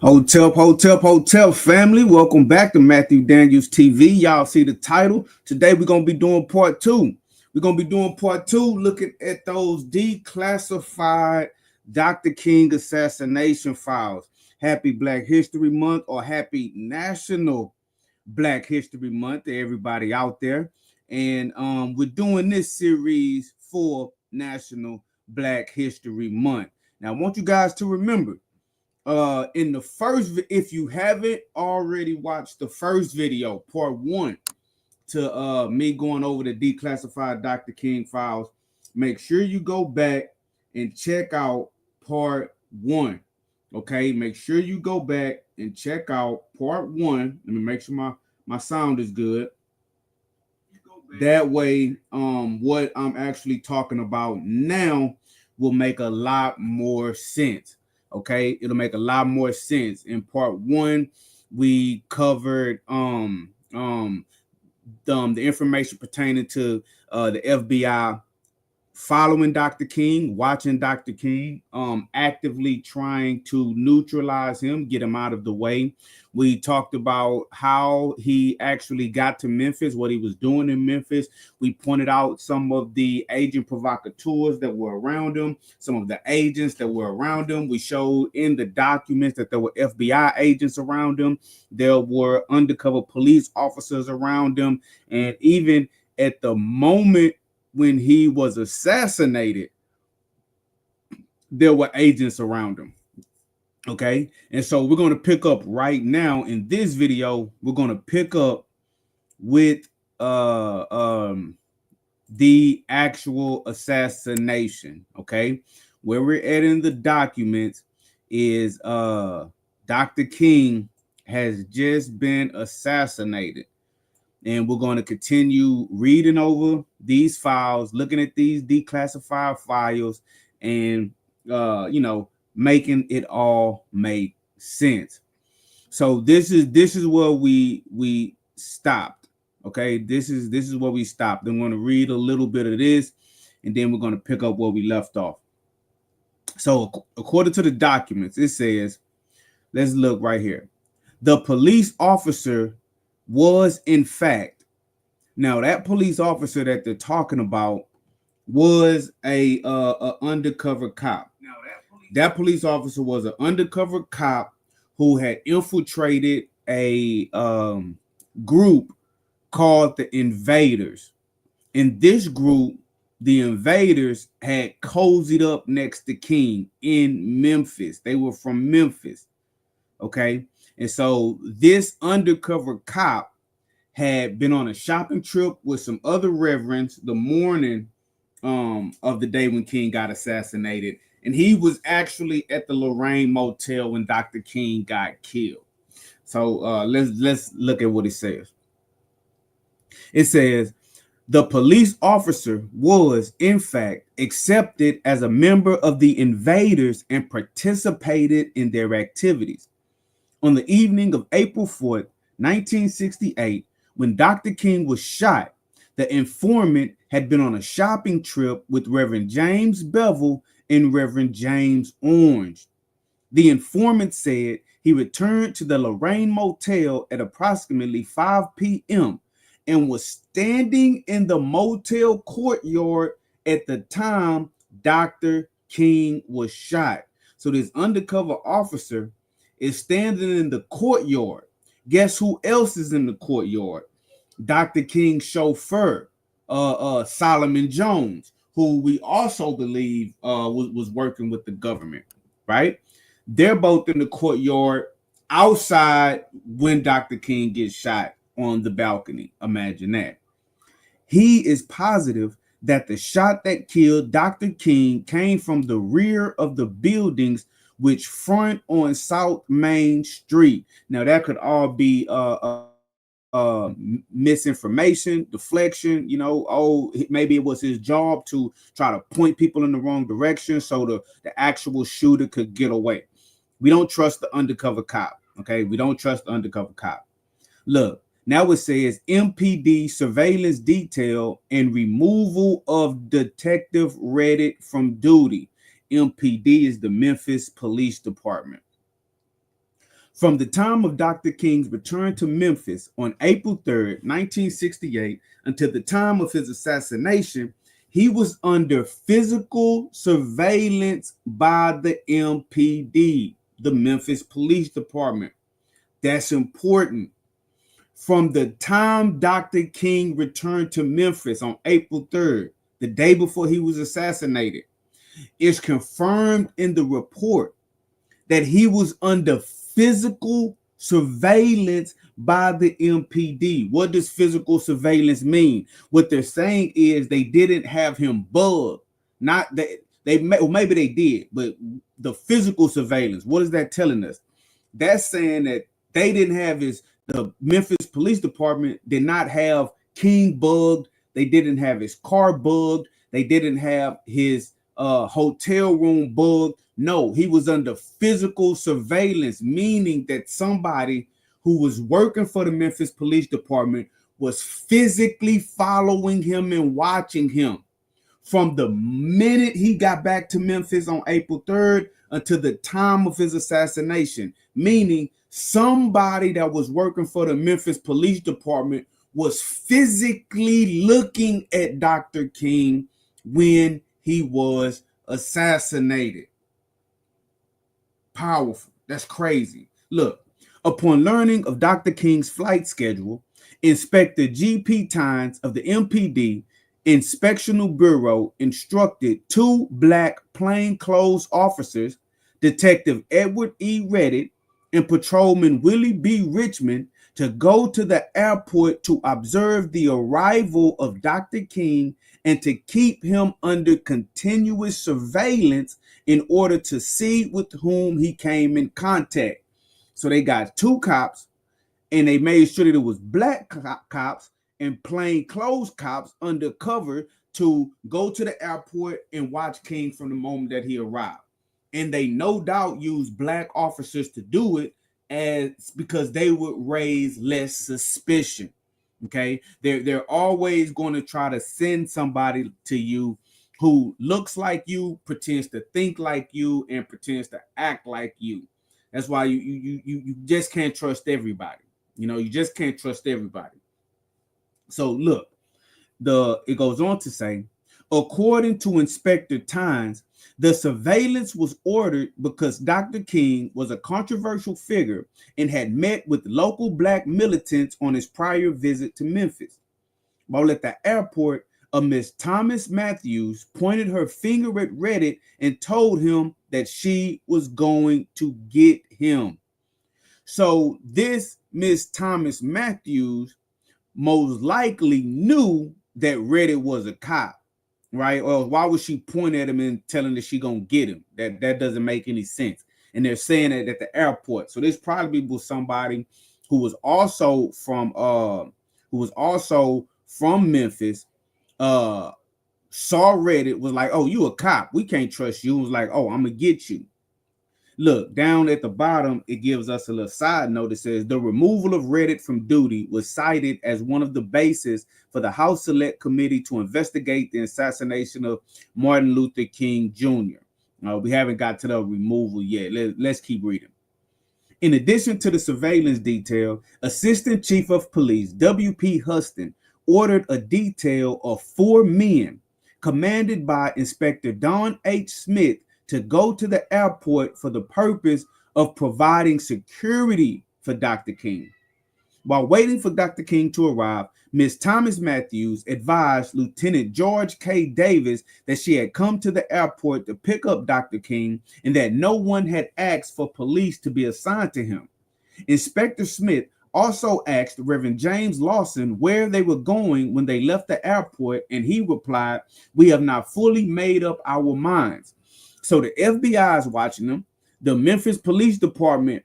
Hotel family. Welcome back to Matthew Daniels TV. Y'all see the title. Today we're going to be doing part two. We're going to be doing part two, looking at those declassified Dr. King assassination files. Happy Black History Month, or happy National Black History Month to everybody out there. And we're doing this series for National Black History Month. Now, I want you guys to remember, in the first, if you haven't already watched the first video, part one, to me going over the declassified Dr. King files, make sure you go back and check out part one. Okay, make sure you go back and check out part one. Let me make sure my sound is good. That way, what I'm actually talking about now will make a lot more sense. Okay, it'll make a lot more sense. In part one, we covered the information pertaining to the FBI following Dr. King, watching Dr. King, actively trying to neutralize him, get him out of the way. We talked about how he actually got to Memphis, what he was doing in Memphis. We pointed out some of the agent provocateurs that were around him, some of the agents that were around him. We showed in the documents that there were FBI agents around him. There were undercover police officers around him. And even at the moment when he was assassinated, there were agents around him. Okay, and so we're going to pick up right now in this video. We're going to pick up with the actual assassination. Okay, where we're at in the documents is Dr. King has just been assassinated. And we're going to continue reading over these files, looking at these declassified files, and making it all make sense. So this is where we stopped. Okay, this is where we stopped. I'm going to read a little bit of this, and then we're going to pick up where we left off. So according to the documents, it says, let's look right here. The police officer was, in fact, now that police officer that they're talking about was a undercover cop. Now that police officer was an undercover cop who had infiltrated a group called the Invaders. In this group, the Invaders had cozied up next to King in Memphis. They were from Memphis. Okay. And so this undercover cop had been on a shopping trip with some other reverends the morning of the day when King got assassinated. And he was actually at the Lorraine Motel when Dr. King got killed. So let's look at what it says. It says, the police officer was, in fact, accepted as a member of the Invaders and participated in their activities. On the evening of April 4th, 1968, when Dr. King was shot, the informant had been on a shopping trip with Reverend James Bevel and Reverend James Orange. The informant said he returned to the Lorraine Motel at approximately 5 p.m. and was standing in the motel courtyard at the time Dr. King was shot. So this undercover officer is standing in the courtyard. Guess who else is in the courtyard? Dr. King's chauffeur, Solomon Jones, who we also believe was working with the government, right? They're both in the courtyard outside when Dr. King gets shot on the balcony. Imagine that. He is positive that the shot that killed Dr. King came from the rear of the buildings which front on South Main Street. Now that could all be misinformation, deflection. Maybe it was his job to try to point people in the wrong direction so the actual shooter could get away. We don't trust the undercover cop. Okay, we don't trust the undercover cop. Look, now it says MPD surveillance detail and removal of Detective Reddit from duty. MPD is the Memphis Police Department. From the time of Dr. King's return to Memphis on April 3rd, 1968, until the time of his assassination, he was under physical surveillance by the MPD, the Memphis Police Department. That's important. From the time Dr. King returned to Memphis on April 3rd, the day before he was assassinated, it's confirmed in the report that he was under physical surveillance by the MPD. What does physical surveillance mean? What they're saying is they didn't have him bugged. Not that well, maybe they did, but the physical surveillance, what is that telling us? That's saying that they didn't have the Memphis Police Department did not have King bugged. They didn't have his car bugged. They didn't have his hotel room bugged. No, he was under physical surveillance, meaning that somebody who was working for the Memphis Police Department was physically following him and watching him from the minute he got back to Memphis on April 3rd until the time of his assassination, meaning somebody that was working for the Memphis Police Department was physically looking at Dr. King when he was assassinated. Powerful. That's crazy. Look, upon learning of Dr. King's flight schedule, Inspector G.P. Tynes of the MPD Inspectional Bureau instructed two black plainclothes officers, Detective Edward E. Redditt and Patrolman Willie B. Richmond, to go to the airport to observe the arrival of Dr. King and to keep him under continuous surveillance in order to see with whom he came in contact. So they got two cops, and they made sure that it was black cops and plainclothes cops undercover to go to the airport and watch King from the moment that he arrived. And they no doubt used black officers to do it because they would raise less suspicion. Okay, they're always going to try to send somebody to you who looks like you, pretends to think like you, and pretends to act like you. That's why you just can't trust everybody. You just can't trust everybody. So look, it goes on to say, according to Inspector Tynes, the surveillance was ordered because Dr. King was a controversial figure and had met with local black militants on his prior visit to Memphis. While at the airport, a Miss Thomas Matthews pointed her finger at Redditt and told him that she was going to get him. So this Miss Thomas Matthews most likely knew that Redditt was a cop, right? Or why would she point at him and tell him that she gonna get him? That doesn't make any sense. And they're saying it at the airport. So this probably was somebody who was also from Memphis, saw Redditt, was like, oh, you a cop, we can't trust you. Was like, oh, I'm gonna get you. Look, down at the bottom, it gives us a little side note. It says the removal of Redditt from duty was cited as one of the bases for the House Select Committee to investigate the assassination of Martin Luther King Jr. We haven't got to the removal yet. Let's keep reading. In addition to the surveillance detail, Assistant Chief of Police W.P. Huston ordered a detail of 4 men, commanded by Inspector Don H. Smith, to go to the airport for the purpose of providing security for Dr. King. While waiting for Dr. King to arrive, Ms. Thomas Matthews advised Lieutenant George K. Davis that she had come to the airport to pick up Dr. King and that no one had asked for police to be assigned to him. Inspector Smith also asked Reverend James Lawson where they were going when they left the airport, and he replied, "We have not fully made up our minds." So the FBI is watching him. The Memphis Police Department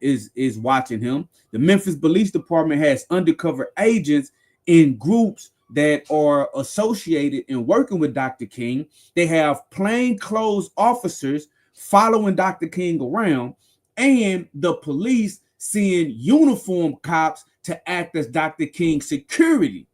is watching him. The Memphis Police Department has undercover agents in groups that are associated and working with Dr. King. They have plainclothes officers following Dr. King around, and the police send uniformed cops to act as Dr. King's security.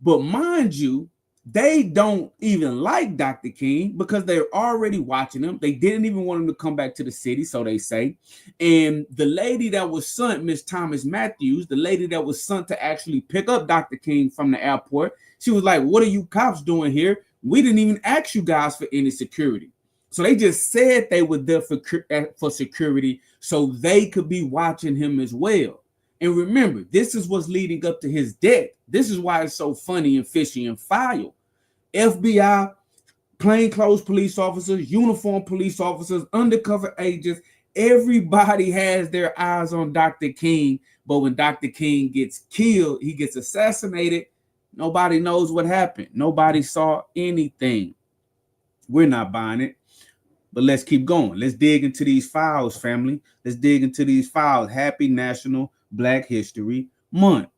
But mind you, They don't even like Dr. King because they're already watching him. They didn't even want him to come back to the city, so they say. And the lady that was sent, Miss Thomas Matthews, the lady that was sent to actually pick up Dr. King from the airport, she was like, "What are you cops doing here? We didn't even ask you guys for any security." So they just said they were there for security so they could be watching him as well. And remember, this is what's leading up to his death. This is why it's so funny and fishy and foul. FBI, plainclothes police officers, uniformed police officers, undercover agents, everybody has their eyes on Dr. King. But when Dr. King gets killed, he gets assassinated, nobody knows what happened. Nobody saw anything. We're not buying it. But let's keep going. Let's dig into these files, family. Let's dig into these files. Happy National Black History Month.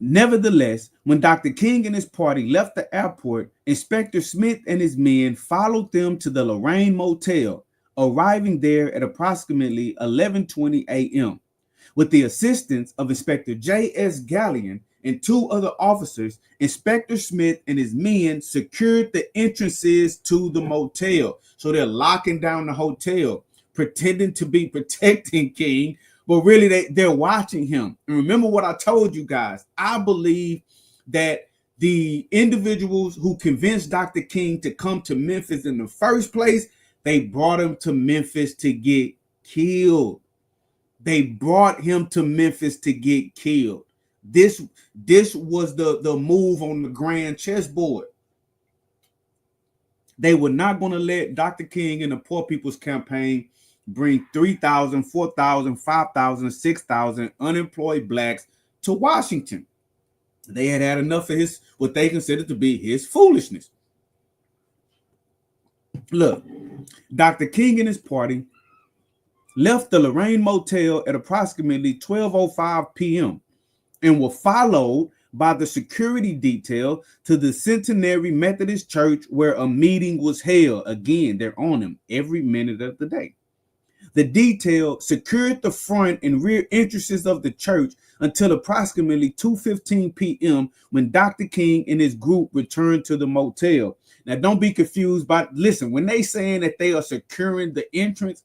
Nevertheless, when Dr. King and his party left the airport, Inspector Smith and his men followed them to the Lorraine Motel, arriving there at approximately 11:20 a.m. With the assistance of Inspector J.S. Gallion and two other officers, Inspector Smith and his men secured the entrances to the motel. So they're locking down the hotel, pretending to be protecting King, but really they're watching him. And remember what I told you guys. I believe that the individuals who convinced Dr. King to come to Memphis in the first place, they brought him to Memphis to get killed. They brought him to Memphis to get killed. This was the move on the grand chessboard. They were not going to let Dr. King and the Poor People's Campaign bring 3,000, 4,000, 5,000, 6,000 unemployed blacks to Washington. They had had enough of his, what they considered to be his foolishness. Look, Dr. King and his party left the Lorraine Motel at approximately 12:05 p.m. and were followed by the security detail to the Centenary Methodist Church where a meeting was held. Again, they're on him every minute of the day. The detail secured the front and rear entrances of the church until approximately 2:15 p.m. when Dr. King and his group returned to the motel. Now, don't be confused by, listen, when they saying that they are securing the entrance,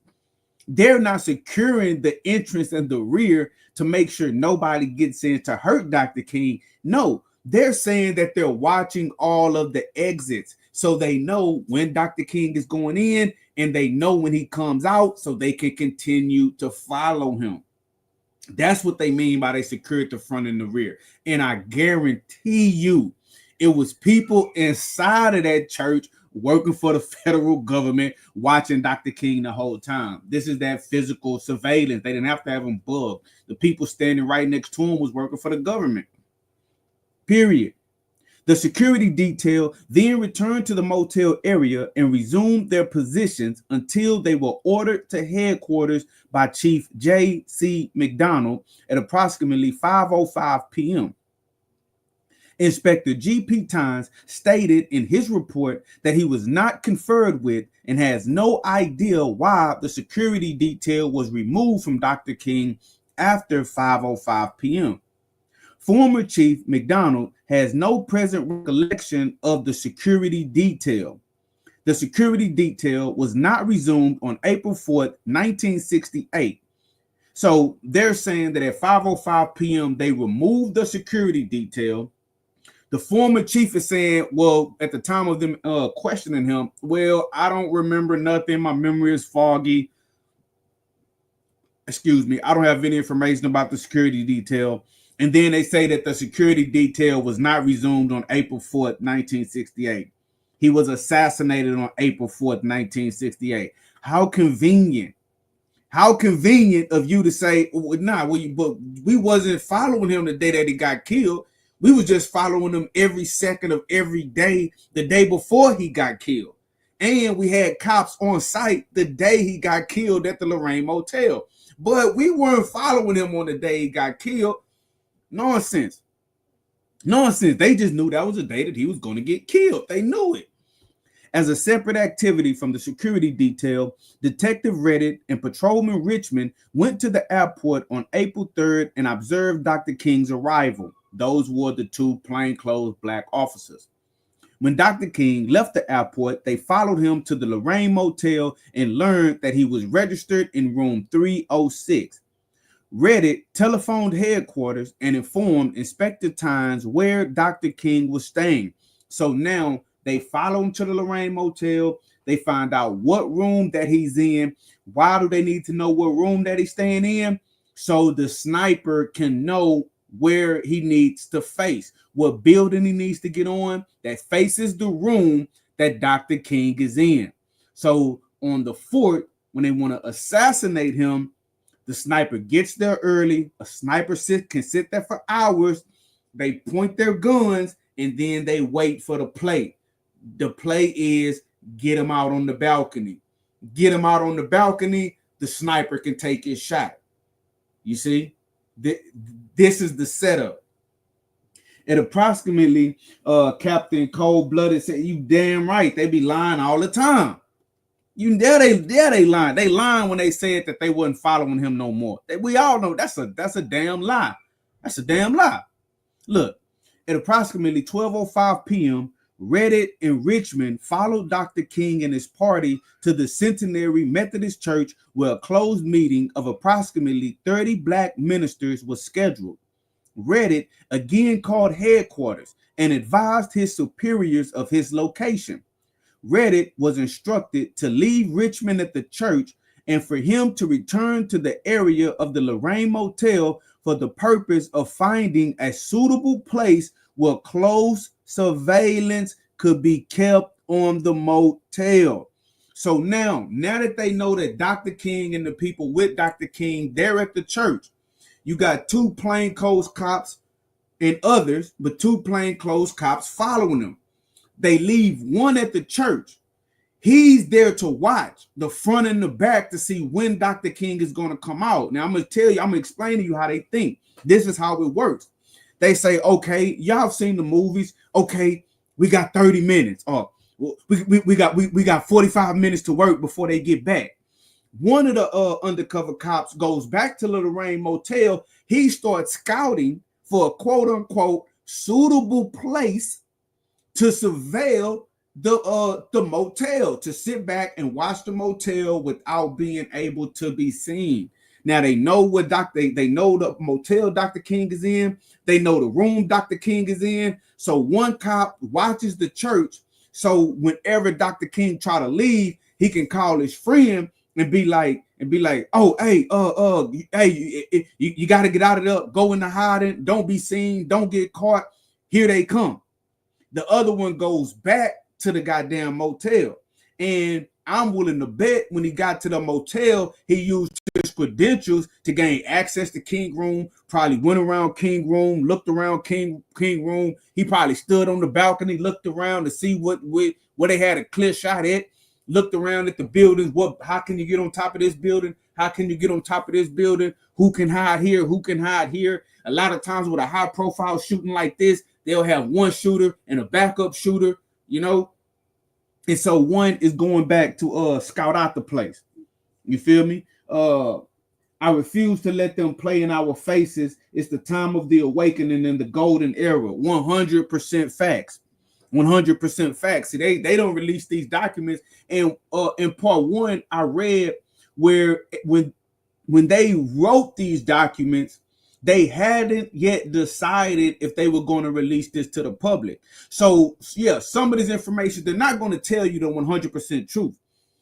they're not securing the entrance and the rear to make sure nobody gets in to hurt Dr. King. No, they're saying that they're watching all of the exits so they know when Dr. King is going in and they know when he comes out so they can continue to follow him. That's what they mean by they secured the front and the rear. And I guarantee you, it was people inside of that church working for the federal government, watching Dr. King the whole time. This is that physical surveillance. They didn't have to have him bugged. The people standing right next to him was working for the government. Period. The security detail then returned to the motel area and resumed their positions until they were ordered to headquarters by Chief J.C. McDonald at approximately 5:05 p.m. Inspector G.P. Tynes stated in his report that he was not conferred with and has no idea why the security detail was removed from Dr. King after 5:05 p.m. Former Chief McDonald has no present recollection of the security detail. The security detail was not resumed on April 4th, 1968. So they're saying that at 5:05 p.m. they removed the security detail. The former chief is saying, well, at the time of them questioning him, well, I don't remember nothing. My memory is foggy. Excuse me. I don't have any information about the security detail. And then they say that the security detail was not resumed on April 4th, 1968. He was assassinated on April 4th, 1968. How convenient. How convenient of you to say, well, nah, but we wasn't following him the day that he got killed. We was just following him every second of every day, the day before he got killed. And we had cops on site the day he got killed at the Lorraine Motel. But we weren't following him on the day he got killed. Nonsense. Nonsense. They just knew that was the day that he was going to get killed. They knew it. As a separate activity from the security detail, Detective Reddit and Patrolman Richmond went to the airport on April 3rd and observed Dr. King's arrival. Those were the two plainclothes black officers. When Dr. King left the airport, they followed him to the Lorraine Motel and learned that he was registered in room 306. Reddit telephoned headquarters and informed Inspector Tynes where Dr. King was staying. So now they follow him to the Lorraine Motel. They find out what room that he's in. Why do they need to know what room that he's staying in? So the sniper can know where he needs to face, what building he needs to get on that faces the room that Dr. King is in. So on the fort, when they want to assassinate him, the sniper gets there early. A sniper can sit there for hours. They point their guns and then they wait for the play. The play is get him out on the balcony. Get him out on the balcony. The sniper can take his shot. You see, this is the setup. At approximately, Captain Cold Blooded said, "You damn right. They be lying all the time. They lying. They lying when they said that they wasn't following him no more. We all know that's a damn lie. That's a damn lie. Look, at approximately 12:05 p.m., Reddit in Richmond followed Dr. King and his party to the Centenary Methodist Church, where a closed meeting of approximately 30 black ministers was scheduled. Reddit again called headquarters and advised his superiors of his location. Reddit was instructed to leave Richmond at the church and for him to return to the area of the Lorraine Motel for the purpose of finding a suitable place where close surveillance could be kept on the motel. So now that they know that Dr. King and the people with Dr. King, they're at the church, you got two plainclothes cops and others, but two plainclothes cops following them. They leave one at the church. He's there to watch the front and the back to see when Dr. King is going to come out. Now, I'm going to explain to you how they think. This is how it works. They say, okay, y'all have seen the movies. Okay, we got 30 minutes. Or we got 45 minutes to work before they get back. One of the undercover cops goes back to the Lorraine Motel. He starts scouting for a quote unquote suitable place to surveil the motel, to sit back and watch the motel without being able to be seen. Now they know what they know the motel Dr. King is in. They know the room Dr. King is in. So one cop watches the church. So whenever Dr. King try to leave, he can call his friend and be like, oh, hey, you got to get out of there, go into hiding, don't be seen, don't get caught. Here they come. The other one goes back to the goddamn motel. And I'm willing to bet when he got to the motel, he used his credentials to gain access to King Room, probably went around King Room, looked around King Room. He probably stood on the balcony, looked around to see what they had a clear shot at, looked around at the buildings. How can you get on top of this building? How can you get on top of this building? Who can hide here? Who can hide here? A lot of times with a high profile shooting like this, they'll have one shooter and a backup shooter, you know. And so one is going back to scout out the place. You feel me? I refuse to let them play in our faces. It's the time of the awakening in the golden era. 100% facts. 100% facts. See, they don't release these documents. And in part one, I read where when they wrote these documents, they hadn't yet decided if they were going to release this to the public. So, yeah, some of this information, they're not going to tell you the 100% truth,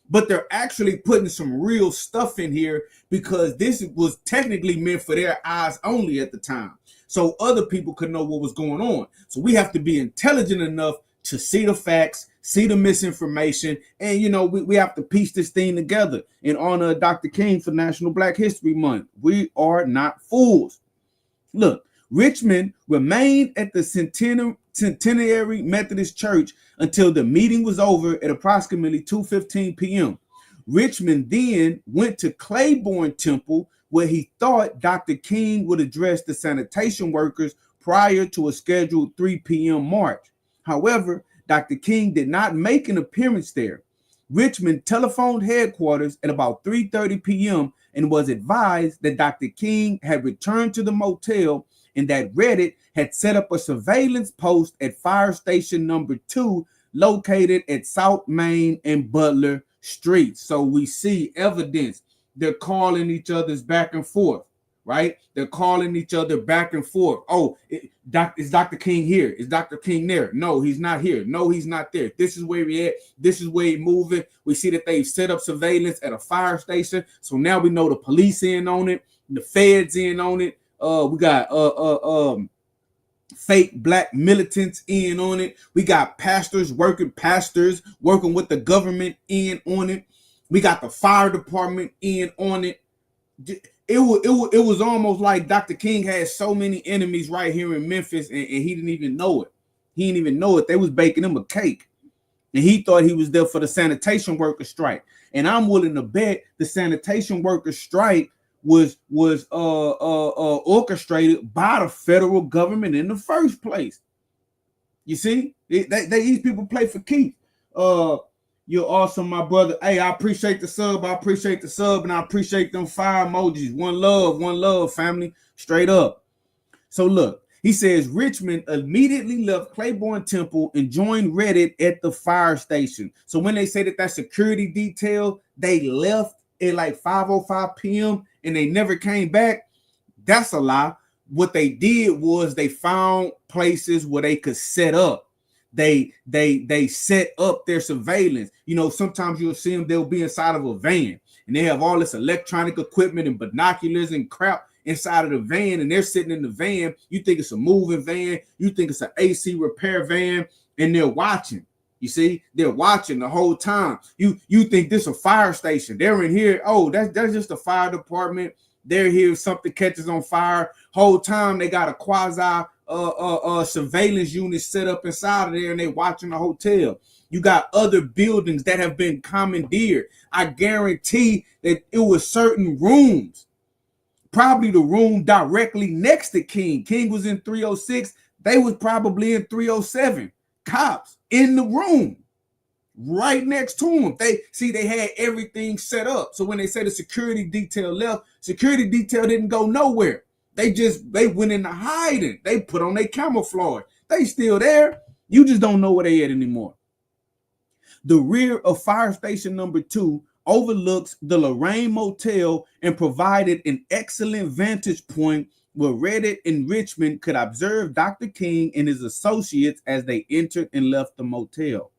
but they're actually putting some real stuff in here because this was technically meant for their eyes only at the time. So other people could know what was going on. So we have to be intelligent enough to see the facts, see the misinformation, and, you know, we have to piece this thing together in honor of Dr. King for National Black History Month. We are not fools. Look, Richmond remained at the Centenary Methodist Church until the meeting was over at approximately 2:15 p.m. Richmond then went to Claiborne Temple, where he thought Dr. King would address the sanitation workers prior to a scheduled 3 p.m. march. However, Dr. King did not make an appearance there. Richmond telephoned headquarters at about 3:30 p.m. and was advised that Dr. King had returned to the motel and that Reddit had set up a surveillance post at fire station number 2 located at South Main and Butler Streets. So we see evidence. They're calling each other's back and forth, right? They're calling each other back and forth. Oh, is Dr. King here? Is Dr. King there? No, he's not here. No, he's not there. This is where we at. This is where he's moving. We see that they've set up surveillance at a fire station. So now we know the police in on it, the feds in on it. We got fake black militants in on it. We got pastors working with the government in on it. We got the fire department in on it. It was almost like Dr. King had so many enemies right here in Memphis, and he didn't even know it. He didn't even know it. They was baking him a cake, and he thought he was there for the sanitation worker strike. And I'm willing to bet the sanitation worker strike was orchestrated by the federal government in the first place. You see, these people play for keeps. You're awesome, my brother. Hey, I appreciate the sub. And I appreciate them fire emojis. One love, family. Straight up. So look, he says Richmond immediately left Claiborne Temple and joined Reddit at the fire station. So when they say that security detail, they left at like 5:05 p.m. and they never came back, that's a lie. What they did was they found places where they could set up. They set up their surveillance. You know, sometimes you'll see them, they'll be inside of a van and they have all this electronic equipment and binoculars and crap inside of the van, and they're sitting in the van. You think it's a moving van, you think it's an AC repair van, and they're watching. You see, they're watching the whole time. You think this is a fire station. They're in here. Oh, that's just a fire department. They're here if something catches on fire. Whole time they got a quasi surveillance unit set up inside of there, and they watching the hotel. You got other buildings that have been commandeered. I guarantee that it was certain rooms, probably the room directly next to King. King was in 306. They was probably in 307. Cops in the room right next to him. They had everything set up. So when they say the security detail left, security detail didn't go nowhere. They went into hiding. They put on their camouflage. They still there. You just don't know where they at anymore. The rear of fire station number 2 overlooks the Lorraine Motel and provided an excellent vantage point where Reddit and Richmond could observe Dr. King and his associates as they entered and left the motel.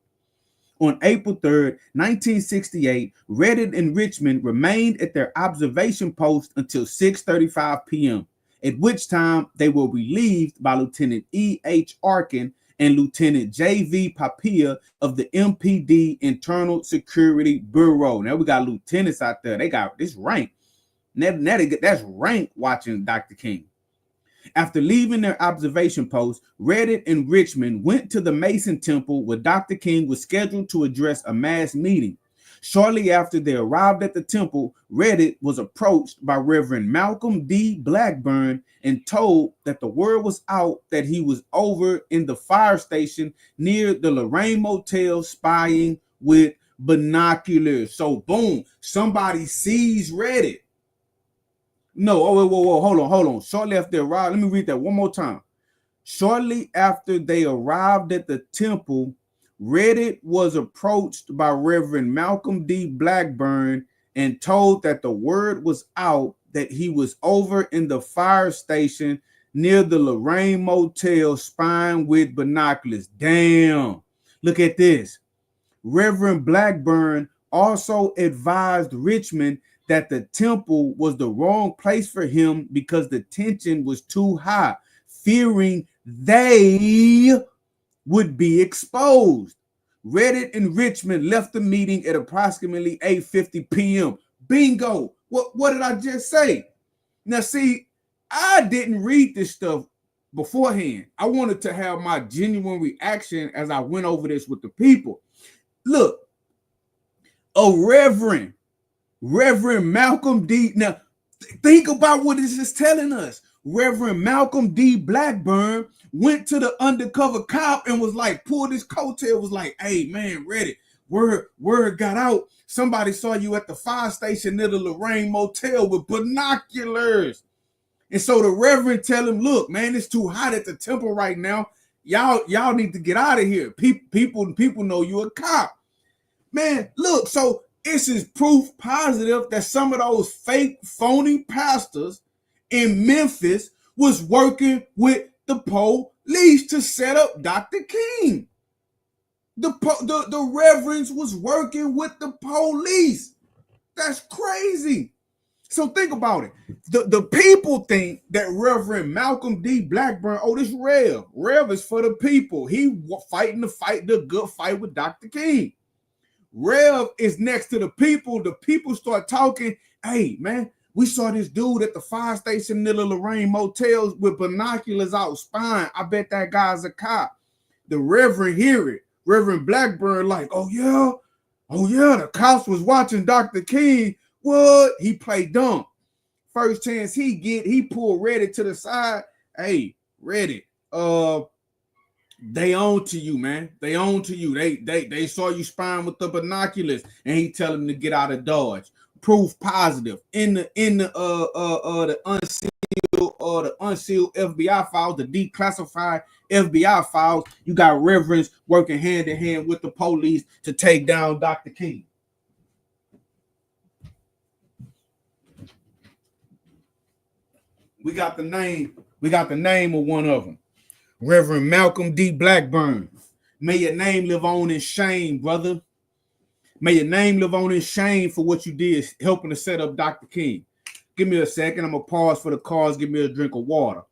On April 3rd, 1968, Reddit and Richmond remained at their observation post until 6:35 p.m., at which time they were relieved by Lieutenant E.H. Arkin and Lieutenant J.V. Papia of the MPD Internal Security Bureau. Now we got lieutenants out there. They got this rank. That's rank watching Dr. King. After leaving their observation post, Reddit and Richmond went to the Mason Temple where Dr. King was scheduled to address a mass meeting. Shortly after they arrived at the temple, Reddit was approached by Reverend Malcolm D. Blackburn and told that the word was out that he was over in the fire station near the Lorraine Motel spying with binoculars. So boom, somebody sees Reddit. No, whoa, hold on. Shortly after they arrived, let me read that one more time. Shortly after they arrived at the temple, Reddit was approached by Reverend Malcolm D. Blackburn and told that the word was out that he was over in the fire station near the Lorraine Motel spying with binoculars. Damn, look at this. Reverend Blackburn also advised Richmond that the temple was the wrong place for him because the tension was too high, fearing they would be exposed. Reddit and Richmond left the meeting at approximately 8:50 p.m. Bingo. What did I just say? Now, see, I didn't read this stuff beforehand. I wanted to have my genuine reaction as I went over this with the people. Look, a Reverend Malcolm D. Now, think about what this is telling us. Reverend Malcolm D. Blackburn went to the undercover cop and was like, pulled his coattail, was like, hey, man, Reddit, word got out. Somebody saw you at the fire station near the Lorraine Motel with binoculars. And so the reverend tell him, look, man, it's too hot at the temple right now. Y'all need to get out of here. People know you're a cop. Man, look, so this is proof positive that some of those fake, phony pastors in Memphis was working with the police to set up Dr. King. The reverends was working with the police. That's crazy. So think about it. The people think that Reverend Malcolm D. Blackburn, oh, this Rev. Rev is for the people. He fighting the good fight with Dr. King. Rev is next to the people. The people start talking. Hey, man, we saw this dude at the fire station near the Lorraine Motels with binoculars out spying. I bet that guy's a cop. The Reverend hear it. Reverend Blackburn like, oh yeah, the cops was watching Dr. King. What? He played dumb. First chance he get, he pulled Reddit to the side. Hey, Reddit, they on to you, man. They on to you. They saw you spying with the binoculars, and he tell them to get out of Dodge. Proof positive in the unsealed FBI files, the declassified FBI files. You got reverends working hand in hand with the police to take down Dr. King. We got the name of one of them. Reverend Malcolm D. Blackburn. May your name live on in shame, brother. May your name live on in shame for what you did helping to set up Dr. King. Give me a second. I'm going to pause for the cause. Give me a drink of water.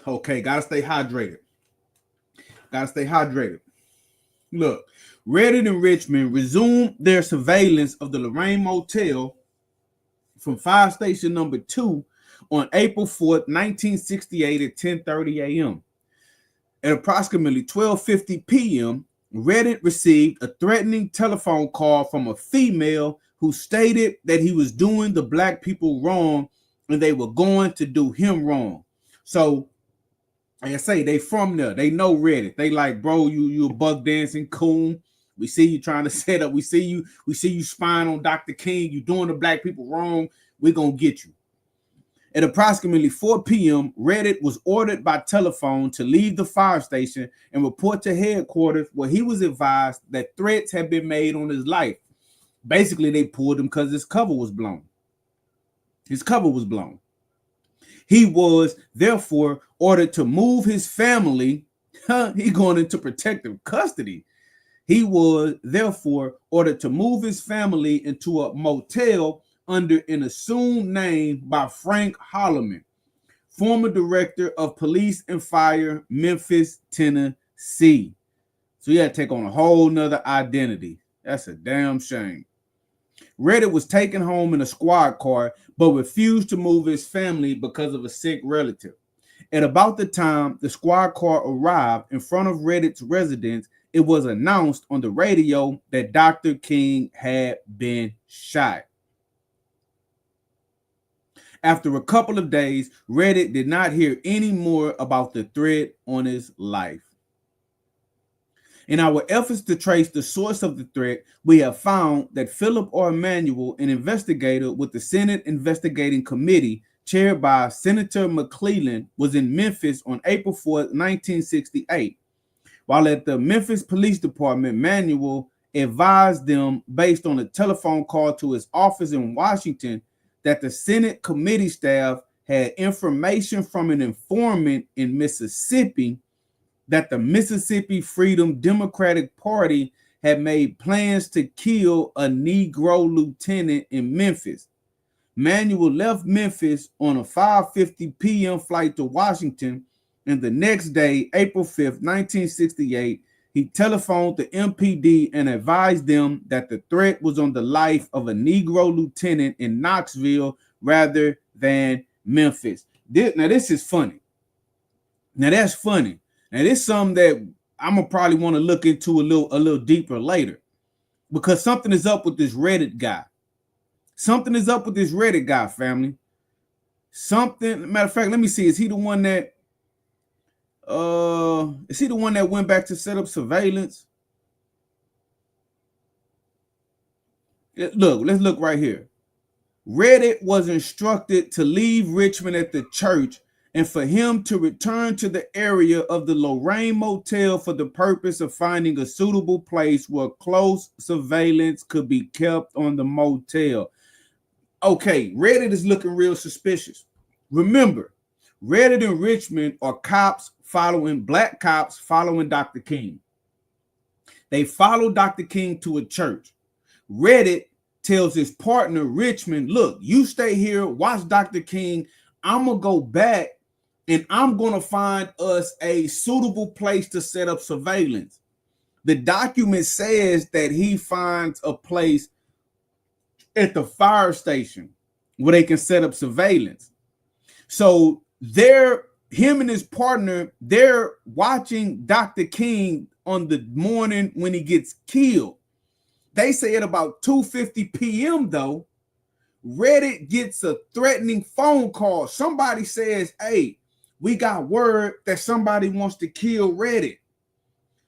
Okay, got to stay hydrated. Look, Reddit and Richmond resumed their surveillance of the Lorraine Motel from fire station number 2 on April 4th, 1968 at 10:30 a.m. At approximately 12:50 p.m., Reddit received a threatening telephone call from a female who stated that he was doing the black people wrong and they were going to do him wrong. So, like I say, they from there. They know Reddit. They like, bro, you a bug dancing coon. We see you trying to set up. We see you spying on Dr. King. You doing the black people wrong. We're going to get you. At approximately 4 p.m., Reddit was ordered by telephone to leave the fire station and report to headquarters, where he was advised that threats had been made on his life. Basically, they pulled him because his cover was blown. He was therefore ordered to move his family. He going into protective custody. He was therefore ordered to move his family into a motel under an assumed name by Frank Holloman, former director of police and fire, Memphis, Tennessee. So he had to take on a whole nother identity. That's a damn shame. Reddit was taken home in a squad car, but refused to move his family because of a sick relative. At about the time the squad car arrived in front of Reddit's residence, it was announced on the radio that Dr. King had been shot. After a couple of days, Reddit did not hear any more about the threat on his life. In our efforts to trace the source of the threat, we have found that Philip R. Emanuel, an investigator with the Senate Investigating Committee, chaired by Senator McClellan, was in Memphis on April 4, 1968. While at the Memphis Police Department, Emanuel advised them, based on a telephone call to his office in Washington, that the Senate committee staff had information from an informant in Mississippi that the Mississippi Freedom Democratic Party had made plans to kill a Negro lieutenant in Memphis. Manuel left Memphis on a 5:50 p.m. flight to Washington, and the next day, April 5th, 1968, he telephoned the MPD and advised them that the threat was on the life of a Negro lieutenant in Knoxville rather than Memphis. This is funny. Now that's funny. Now this is something that I'm gonna probably want to look into a little deeper later, because something is up with this Reddit guy. Something is up with this Reddit guy, family. Something. Matter of fact, let me see. Is he the one that went back to set up surveillance? Look, let's look right here. Reddit was instructed to leave Richmond at the church and for him to return to the area of the Lorraine Motel for the purpose of finding a suitable place where close surveillance could be kept on the motel. Okay, Reddit is looking real suspicious. Remember, Reddit and Richmond are black cops following Dr. King. They follow Dr. King to a church. Reddit tells his partner, Richmond, look, you stay here, watch Dr. King. I'm going to go back and I'm going to find us a suitable place to set up surveillance. The document says that he finds a place at the fire station where they can set up surveillance. So him and his partner, they're watching Dr. King on the morning when he gets killed. They say at about 2:50 p.m. though, Reddit gets a threatening phone call. Somebody says, hey, we got word that somebody wants to kill Reddit.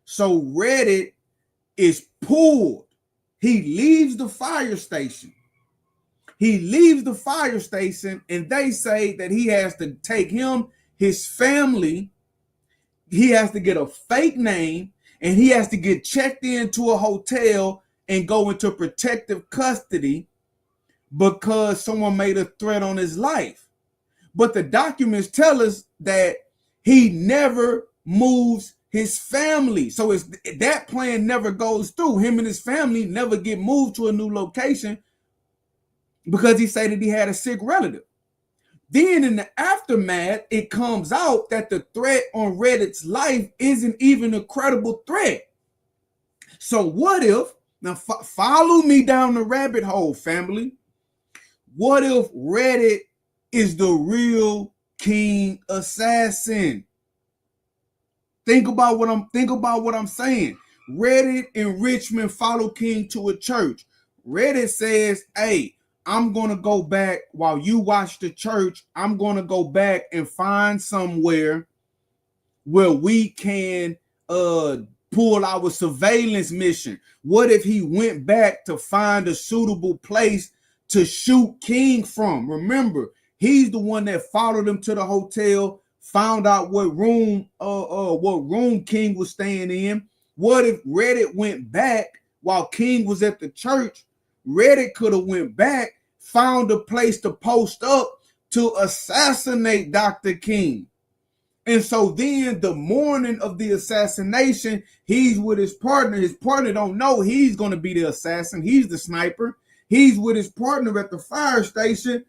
So Reddit is pulled. He leaves the fire station. And they say that he has to take his family. He has to get a fake name and he has to get checked into a hotel and go into protective custody because someone made a threat on his life. But the documents tell us that he never moves his family. So that plan never goes through. Him and his family never get moved to a new location because he said that he had a sick relative. Then in the aftermath, it comes out that the threat on Reddit's life isn't even a credible threat. So what if, now follow me down the rabbit hole, family. What if Reddit is the real King assassin? Think about what I'm saying. Reddit and Richmond follow King to a church. Reddit says, hey, I'm going to go back while you watch the church. I'm going to go back and find somewhere where we can pull our surveillance mission. What if he went back to find a suitable place to shoot King from? Remember, he's the one that followed him to the hotel, found out what room King was staying in. What if Reddit went back while King was at the church? Reddit could have went back, found a place to post up to assassinate Dr. King. And so then the morning of the assassination, he's with his partner. His partner don't know he's going to be the assassin. He's the sniper. He's with his partner at the fire station.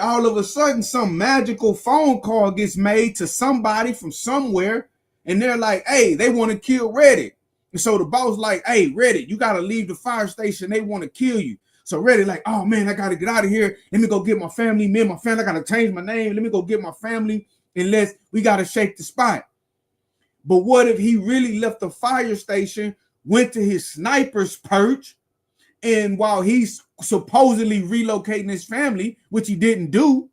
All of a sudden, some magical phone call gets made to somebody from somewhere. And they're like, hey, they want to kill Reddit. And so the boss like, hey, Reddit, you got to leave the fire station. They want to kill you. So Reddit like, oh, man, I got to get out of here. Let me go get my family. Me and my family, I got to change my name. Let me go get my family. Unless we got to shake the spot. But what if he really left the fire station, went to his sniper's perch, and while he's supposedly relocating his family, which he didn't do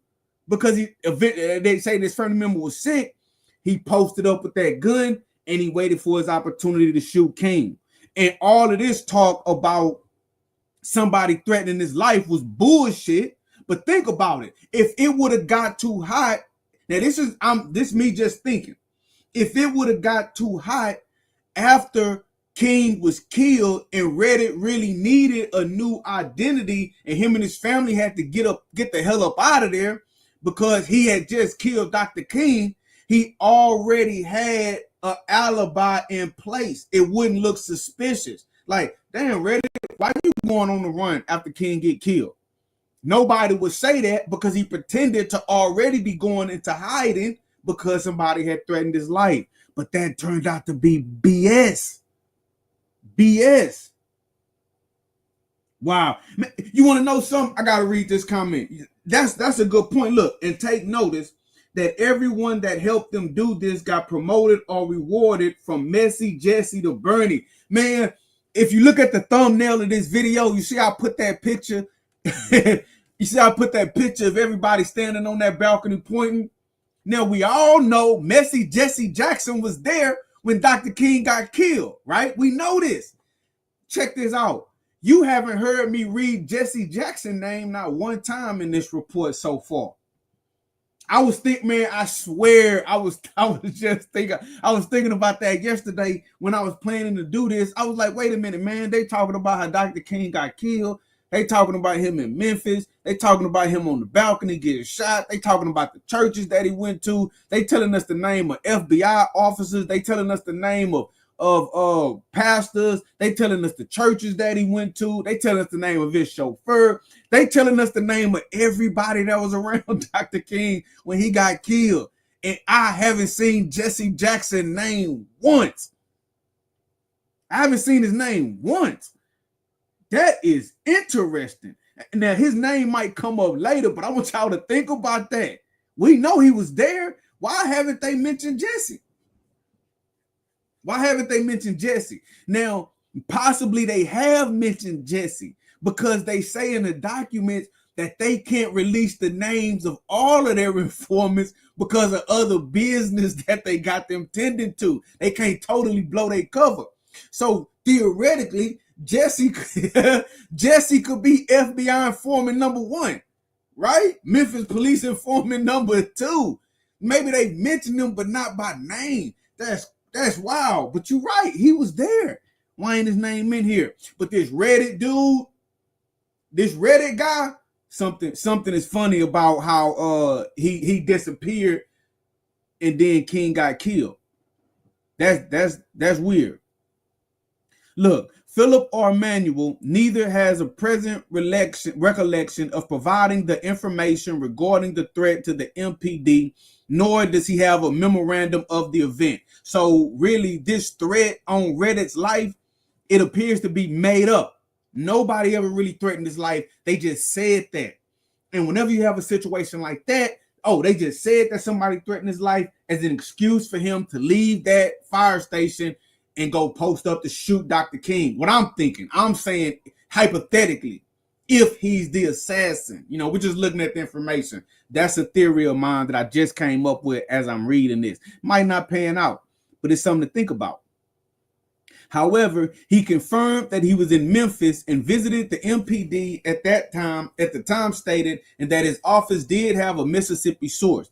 because they say this family member was sick, he posted up with that gun and he waited for his opportunity to shoot King. And all of this talk about somebody threatening his life was bullshit. But think about it. If it would have got too hot, now this me just thinking. If it would have got too hot after King was killed and Reddit really needed a new identity and him and his family had to get the hell up out of there because he had just killed Dr. King, he already had an alibi in place. It wouldn't look suspicious. Like, damn, Reddit, why you going on the run after King get killed? Nobody would say that because he pretended to already be going into hiding because somebody had threatened his life. But that turned out to be BS. BS. Wow. You want to know something? I got to read this comment. That's a good point. Look, and take notice that everyone that helped them do this got promoted or rewarded from Messy Jesse to Bernie. Man, if you look at the thumbnail of this video, you see I put that picture. You see I put that picture of everybody standing on that balcony pointing. Now, we all know Messy Jesse Jackson was there when Dr. King got killed, right? We know this. Check this out. You haven't heard me read Jesse Jackson's name not one time in this report so far. I was thinking, man, I swear, I was thinking about that yesterday when I was planning to do this. I was like, wait a minute, man, they talking about how Dr. King got killed. They talking about him in Memphis. They talking about him on the balcony getting shot. They talking about the churches that he went to. They telling us the name of FBI officers. They telling us the name of pastors. They telling us the churches that he went to. They telling us the name of his chauffeur. They telling us the name of everybody that was around Dr. King when he got killed. And I haven't seen Jesse Jackson's name once. I haven't seen his name once. That is interesting. Now, his name might come up later, but I want y'all to think about that. We know he was there. Why haven't they mentioned Jesse? Why haven't they mentioned Jesse? Now, possibly they have mentioned Jesse because they say in the documents that they can't release the names of all of their informants because of other business that they got them tending to. They can't totally blow their cover. So theoretically, Jesse could be FBI informant number 1, right? Memphis police informant number 2. Maybe they mentioned him, but not by name. That's wild. But you're right. He was there. Why ain't his name in here? But this Reddit dude, this Reddit guy, something is funny about how he disappeared and then King got killed. That's weird. Look, Philip R. Manuel neither has a present recollection of providing the information regarding the threat to the MPD, nor does he have a memorandum of the event. So really, this threat on Reddit's life, it appears to be made up. Nobody ever really threatened his life. They just said that. And whenever you have a situation like that, they just said that somebody threatened his life as an excuse for him to leave that fire station and go post up to shoot Dr. King. What I'm thinking, I'm saying hypothetically, if he's the assassin, we're just looking at the information. That's a theory of mine that I just came up with as I'm reading this. Might not pan out, but it's something to think about. However, he confirmed that he was in Memphis and visited the MPD at the time stated, and that his office did have a Mississippi source.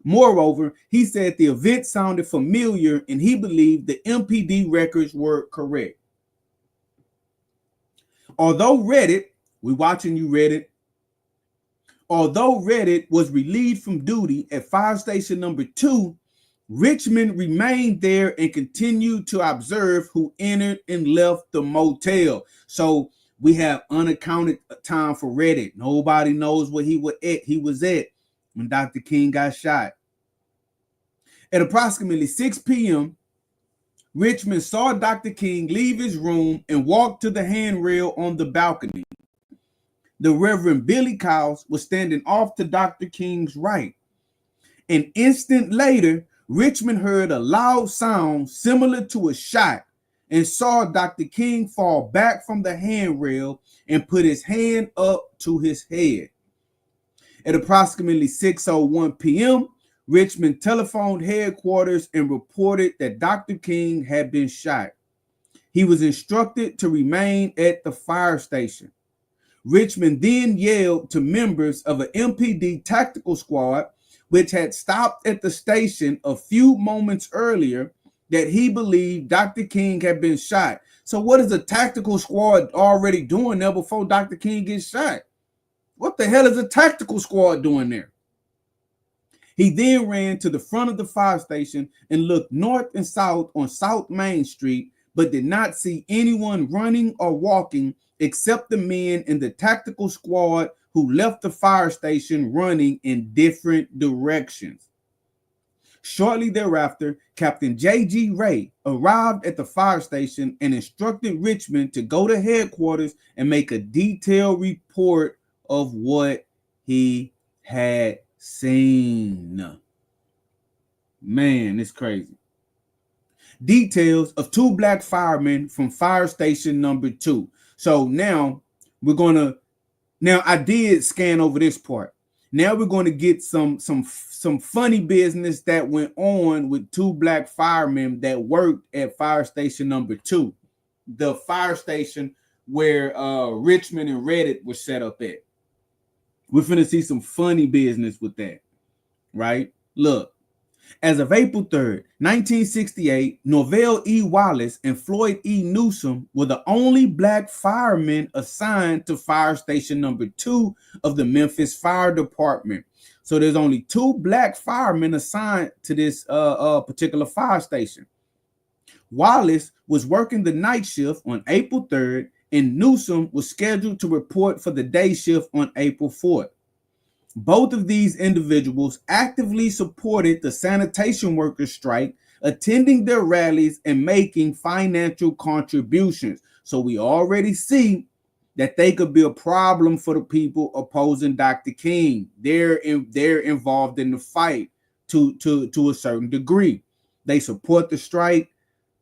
Moreover, he said the event sounded familiar and he believed the MPD records were correct. Although Reddit was relieved from duty at fire station number 2, Richmond remained there and continued to observe who entered and left the motel. So we have unaccounted time for Reddit. Nobody knows where he was at when Dr. King got shot. At approximately 6 p.m., Richmond saw Dr. King leave his room and walk to the handrail on the balcony. The Reverend Billy Cowles was standing off to Dr. King's right. An instant later, Richmond heard a loud sound similar to a shot and saw Dr. King fall back from the handrail and put his hand up to his head. At approximately 6:01 p.m., Richmond telephoned headquarters and reported that Dr. King had been shot. He was instructed to remain at the fire station. Richmond then yelled to members of an MPD tactical squad, which had stopped at the station a few moments earlier, that he believed Dr. King had been shot. So what is a tactical squad already doing there before Dr. King gets shot? What the hell is a tactical squad doing there? He then ran to the front of the fire station and looked north and south on South Main Street, but did not see anyone running or walking except the men in the tactical squad who left the fire station running in different directions. Shortly thereafter, Captain J.G. Ray arrived at the fire station and instructed Richmond to go to headquarters and make a detailed report of what he had seen. Man, it's crazy. Details of 2 black firemen from fire station number 2. So now I did scan over this part. Now we're going to get some funny business that went on with 2 black firemen that worked at fire station number 2. The fire station where Richmond and Reddit was set up at. We're finna see some funny business with that, right? Look, as of April 3rd, 1968, Norvell E. Wallace and Floyd E. Newsom were the only black firemen assigned to Fire Station number 2 of the Memphis Fire Department. So there's only 2 black firemen assigned to this particular fire station. Wallace was working the night shift on April 3rd, and Newsom was scheduled to report for the day shift on April 4th. Both of these individuals actively supported the sanitation workers' strike, attending their rallies and making financial contributions. So we already see that they could be a problem for the people opposing Dr. King. They're involved in the fight to a certain degree. They support the strike,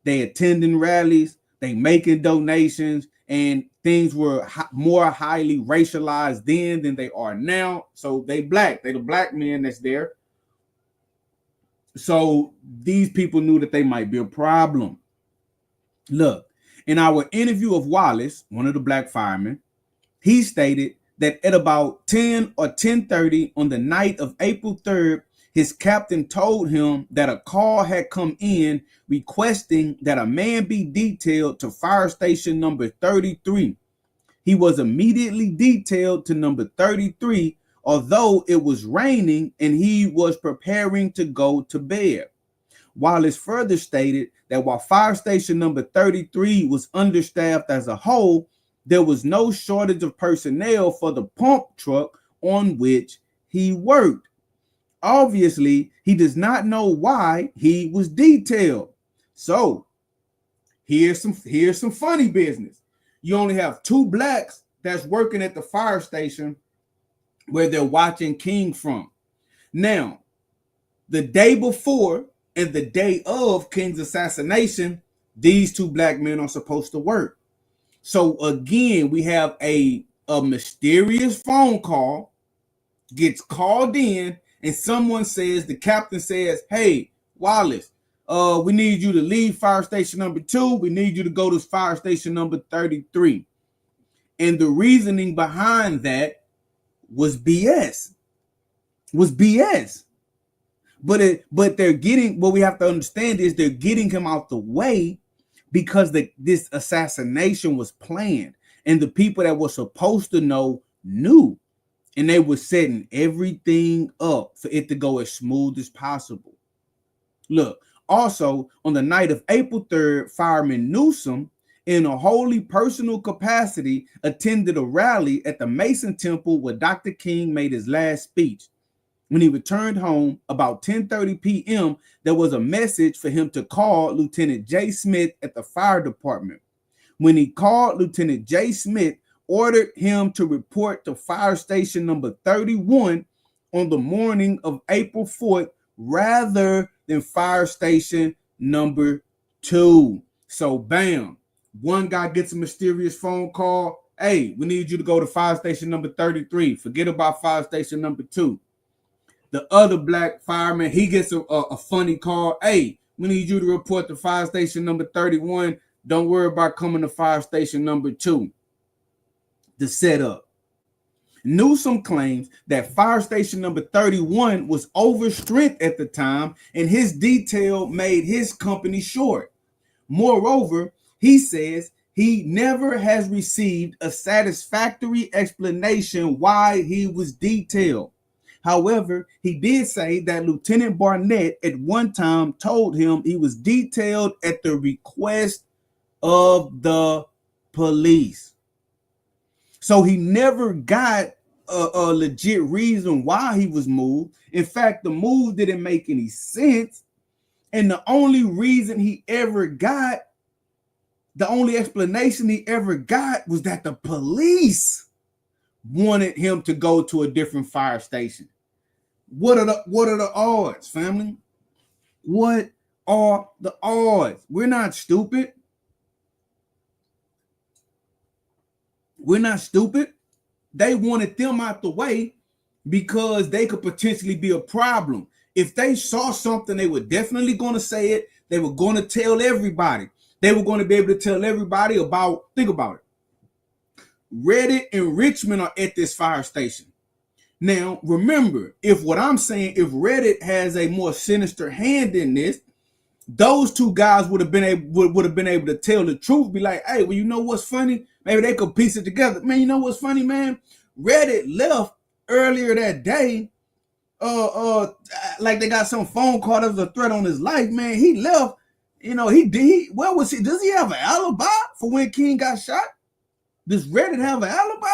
they attending rallies, they making donations, and things were more highly racialized then than they are now. So they black. They the black men that's there. So these people knew that they might be a problem. Look, in our interview of Wallace, one of the black firemen, he stated that at about 10 or 10:30 on the night of April 3rd, his captain told him that a call had come in requesting that a man be detailed to fire station number 33. He was immediately detailed to number 33, although it was raining and he was preparing to go to bed. Wallace further stated that while fire station number 33 was understaffed as a whole, there was no shortage of personnel for the pump truck on which he worked. Obviously, he does not know why he was detailed. So here's some funny business. You only have 2 blacks that's working at the fire station where they're watching King from. Now, the day before and the day of King's assassination, these 2 black men are supposed to work. So again, we have a mysterious phone call gets called in, and someone says, the captain says, "Hey, Wallace, we need you to leave fire station number 2. We need you to go to fire station number 33. And the reasoning behind that was BS. But they're getting, what we have to understand is they're getting him out the way because this assassination was planned, and the people that were supposed to know knew, and they were setting everything up for it to go as smooth as possible. Look, also on the night of April 3rd, Fireman Newsom, in a wholly personal capacity, attended a rally at the Mason Temple where Dr. King made his last speech. When he returned home about 10:30 p.m., there was a message for him to call Lieutenant J. Smith at the fire department. When he called, Lieutenant J. Smith ordered him to report to fire station number 31 on the morning of April 4th rather than fire station number 2. So bam, one guy gets a mysterious phone call. "Hey, we need you to go to fire station number 33. Forget about fire station number 2. The other black fireman, he gets a funny call. "Hey, we need you to report to fire station number 31. Don't worry about coming to fire station number 2. The setup. Newsom claims that fire station number 31 was overstrength at the time, and his detail made his company short. Moreover, he says he never has received a satisfactory explanation why he was detailed. However, he did say that Lieutenant Barnett at one time told him he was detailed at the request of the police." So he never got a legit reason why he was moved. In fact, the move didn't make any sense. And the only reason he ever got, the only explanation he ever got was that the police wanted him to go to a different fire station. What are the odds, family? What are the odds? We're not stupid. We're not stupid. They wanted them out the way because they could potentially be a problem. If they saw something, they were definitely going to say it. They were going to tell everybody. They were going to be able to tell everybody about, think about it. Reddit and Richmond are at this fire station. Now, remember, if Reddit has a more sinister hand in this, those two guys would have been able to tell the truth. Be like, hey, well, you know what's funny? Maybe they could piece it together. Man, you know what's funny, man? Reddit left earlier that day. Like they got some phone call that was a threat on his life. Man, he left. You know, where was he? Does he have an alibi for when King got shot? Does Reddit have an alibi?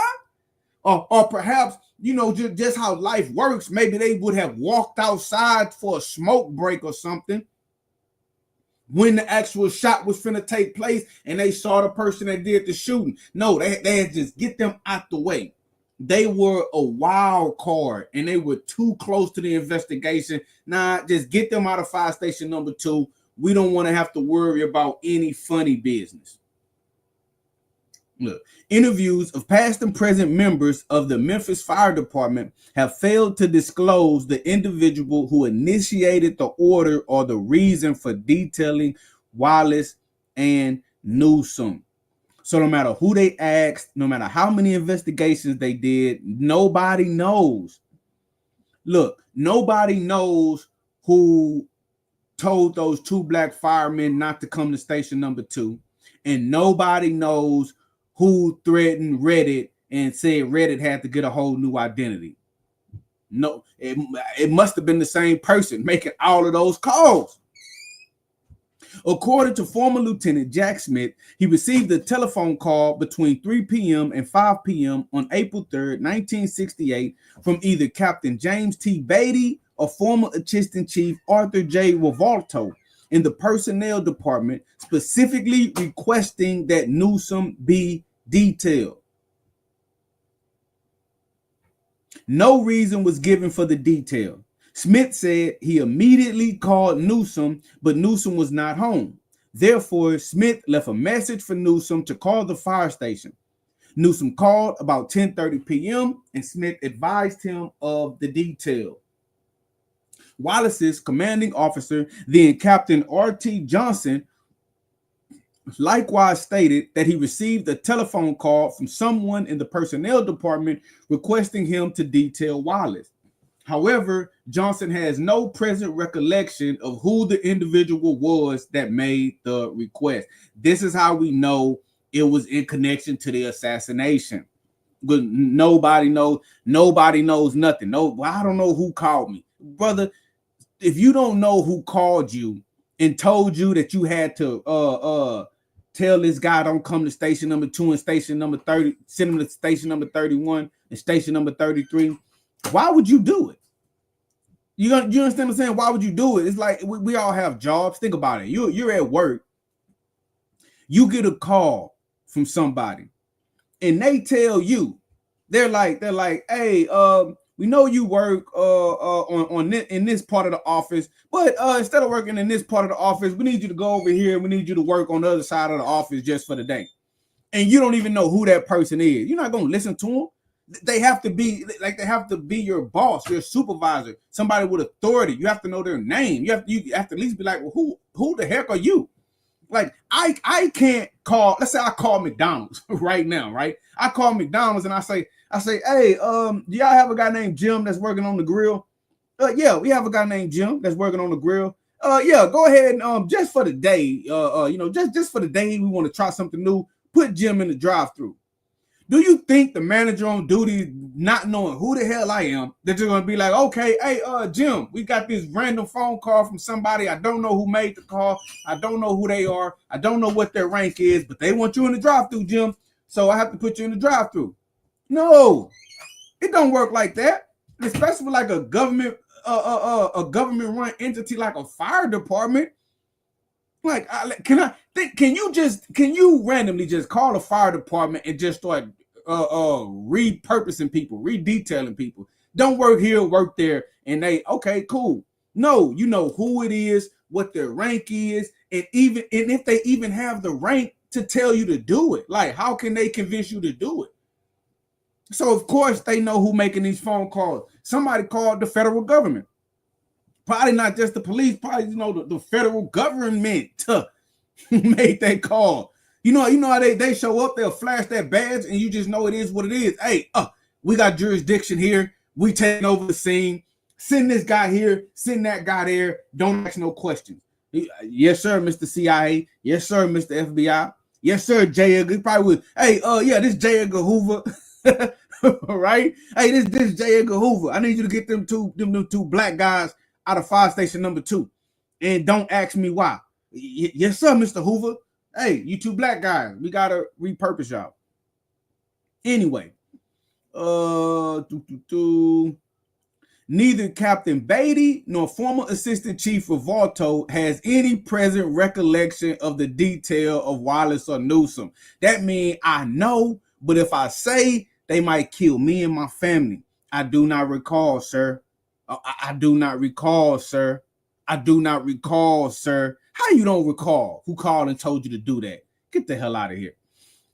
Or perhaps, you know, just how life works. Maybe they would have walked outside for a smoke break or something when the actual shot was finna take place and they saw the person that did the shooting. No, they had just get them out the way. They were a wild card and they were too close to the investigation. Nah, just get them out of fire station number 2. We don't want to have to worry about any funny business. Look, interviews of past and present members of the Memphis Fire Department have failed to disclose the individual who initiated the order or the reason for detailing Wallace and Newsom. So no matter who they asked, no matter how many investigations they did, nobody knows. Look, nobody knows who told those 2 black firemen not to come to station number 2. And nobody knows who threatened Reddit and said Reddit had to get a whole new identity. No, it must have been the same person making all of those calls. According to former Lieutenant Jack Smith, he received a telephone call between 3 p.m. and 5 p.m. on April 3rd, 1968 from either Captain James T. Beatty or former Assistant Chief Arthur J. Revolto in the personnel department, specifically requesting that Newsom be detailed. No reason was given for the detail. Smith said he immediately called Newsom, but Newsom was not home. Therefore, Smith left a message for Newsom to call the fire station. Newsom called about 10:30 p.m. and Smith advised him of the detail. Wallace's commanding officer, then Captain R.T. Johnson, likewise stated that he received a telephone call from someone in the personnel department requesting him to detail Wallace. However, Johnson has no present recollection of who the individual was that made the request. This is how we know it was in connection to the assassination. But nobody knows nothing. No, I don't know who called me. Brother, if you don't know who called you and told you that you had to tell this guy don't come to station number 2 and station number 30, send him to station number 31 and station number 33, why would you do it? You understand what I'm saying? Why would you do it? It's like we all have jobs. Think about it. You're at work. You get a call from somebody, and they tell you, they're like, hey, we know you work in this part of the office, but instead of working in this part of the office, we need you to go over here. We need you to work on the other side of the office just for the day. And you don't even know who that person is. You're not gonna listen to them. They have to be your boss, your supervisor, somebody with authority. You have to know their name. You have to at least be like, well, who the heck are you? Like, I can't call. Let's say I call McDonald's right now, right? I call McDonald's and I say, hey, do y'all have a guy named Jim that's working on the grill? Yeah, we have a guy named Jim that's working on the grill. Yeah, go ahead and just for the day, just for the day, we want to try something new. Put Jim in the drive-thru. Do you think the manager on duty, not knowing who the hell I am, that you're gonna be like, okay, hey, Jim, we got this random phone call from somebody. I don't know who made the call. I don't know who they are. I don't know what their rank is, but they want you in the drive-thru, Jim. So I have to put you in the drive-thru. No, it don't work like that. Especially for like a government run entity like a fire department. Like, can you randomly just call a fire department and just start repurposing people, redetailing people? Don't work here, work there, and they okay, cool. No, you know who it is, what their rank is, and if they even have the rank to tell you to do it. Like, how can they convince you to do it? So of course they know who making these phone calls. Somebody called the federal government. Probably not just the police, probably the federal government made that call. You know how they show up, they'll flash that badge, and you just know it is what it is. Hey, we got jurisdiction here. We taking over the scene. Send this guy here, send that guy there. Don't ask no questions. Yes, sir, Mr. CIA. Yes, sir, Mr. FBI. Yes, sir, J. Edgar. He probably would. Hey, yeah, this J. Edgar Hoover. Right? Hey, this J. Edgar Hoover. I need you to get them two black guys out of fire station number 2. And don't ask me why. Yes, sir, Mr. Hoover. Hey, you two black guys. We gotta repurpose y'all. Anyway, neither Captain Beatty nor former Assistant Chief Rivolto has any present recollection of the detail of Wallace or Newsom. That means I know, but if I say, they might kill me and my family. I do not recall, sir. I do not recall, sir. I do not recall, sir. How you don't recall who called and told you to do that? Get the hell out of here.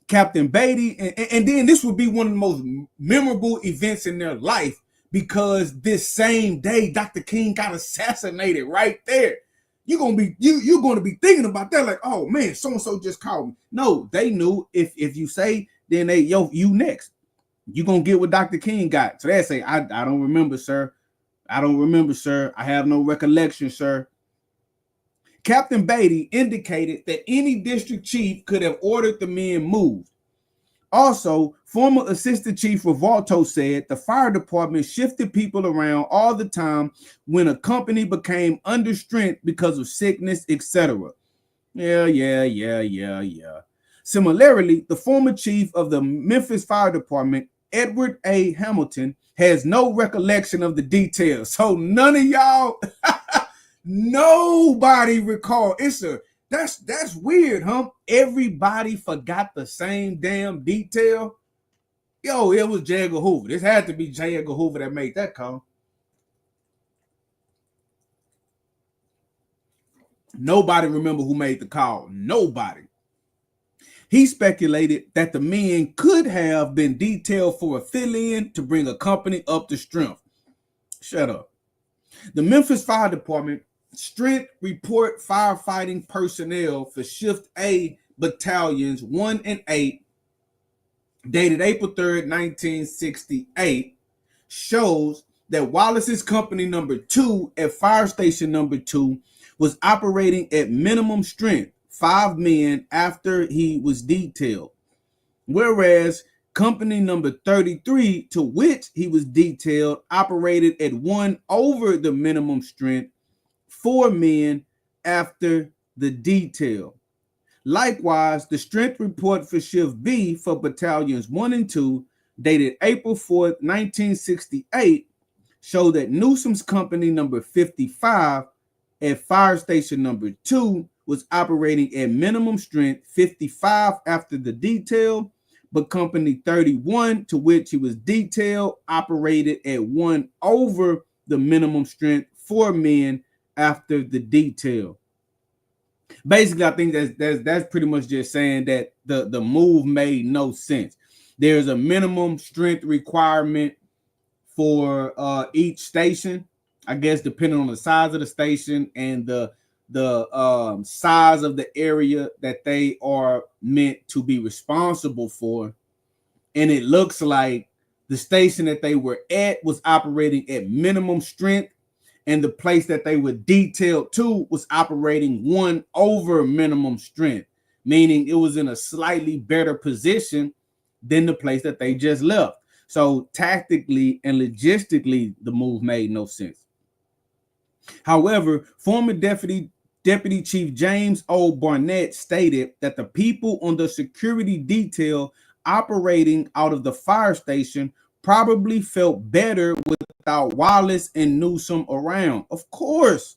Captain Beatty, and then this would be one of the most memorable events in their life, because this same day Dr. King got assassinated right there. You're gonna be thinking about that, like, oh man, so and so just called me. No, they knew if you say, then you next. You gonna get what Dr. King got. So they say, I don't remember, sir. I don't remember, sir. I have no recollection, sir. Captain Beatty indicated that any district chief could have ordered the men moved. Also, former Assistant Chief Rivolto said the fire department shifted people around all the time when a company became under strength because of sickness, etc. Yeah. Similarly, the former chief of the Memphis Fire Department, Edward A. Hamilton, has no recollection of the details. So none of y'all, nobody recall. That's weird, huh? Everybody forgot the same damn detail. Yo, it was J. Edgar Hoover. This had to be J. Edgar Hoover that made that call. Nobody remember who made the call. Nobody. He speculated that the men could have been detailed for a fill-in to bring a company up to strength. Shut up. The Memphis Fire Department strength report firefighting personnel for Shift A battalions 1 and 8, dated April 3rd, 1968, shows that Wallace's company number 2 at fire station number 2 was operating at minimum strength, 5 men after he was detailed, whereas company number 33, to which he was detailed, operated at 1 over the minimum strength, 4 men after the detail. Likewise, the strength report for Shift B for battalions 1 and 2, dated April 4th, 1968, showed that Newsom's company number 55 at fire station number 2 was operating at minimum strength, 55 after the detail, but company 31, to which he was detailed, operated at 1 over the minimum strength, 4 men after the detail. Basically, I think that's pretty much just saying that the move made no sense. There's a minimum strength requirement for each station, I guess, depending on the size of the station and the size of the area that they are meant to be responsible for. And it looks like the station that they were at was operating at minimum strength, and the place that they were detailed to was operating 1 over minimum strength, meaning it was in a slightly better position than the place that they just left. So tactically and logistically, the move made no sense. However, former Deputy Chief James O. Barnett stated that the people on the security detail operating out of the fire station probably felt better without Wallace and Newsom around. Of course.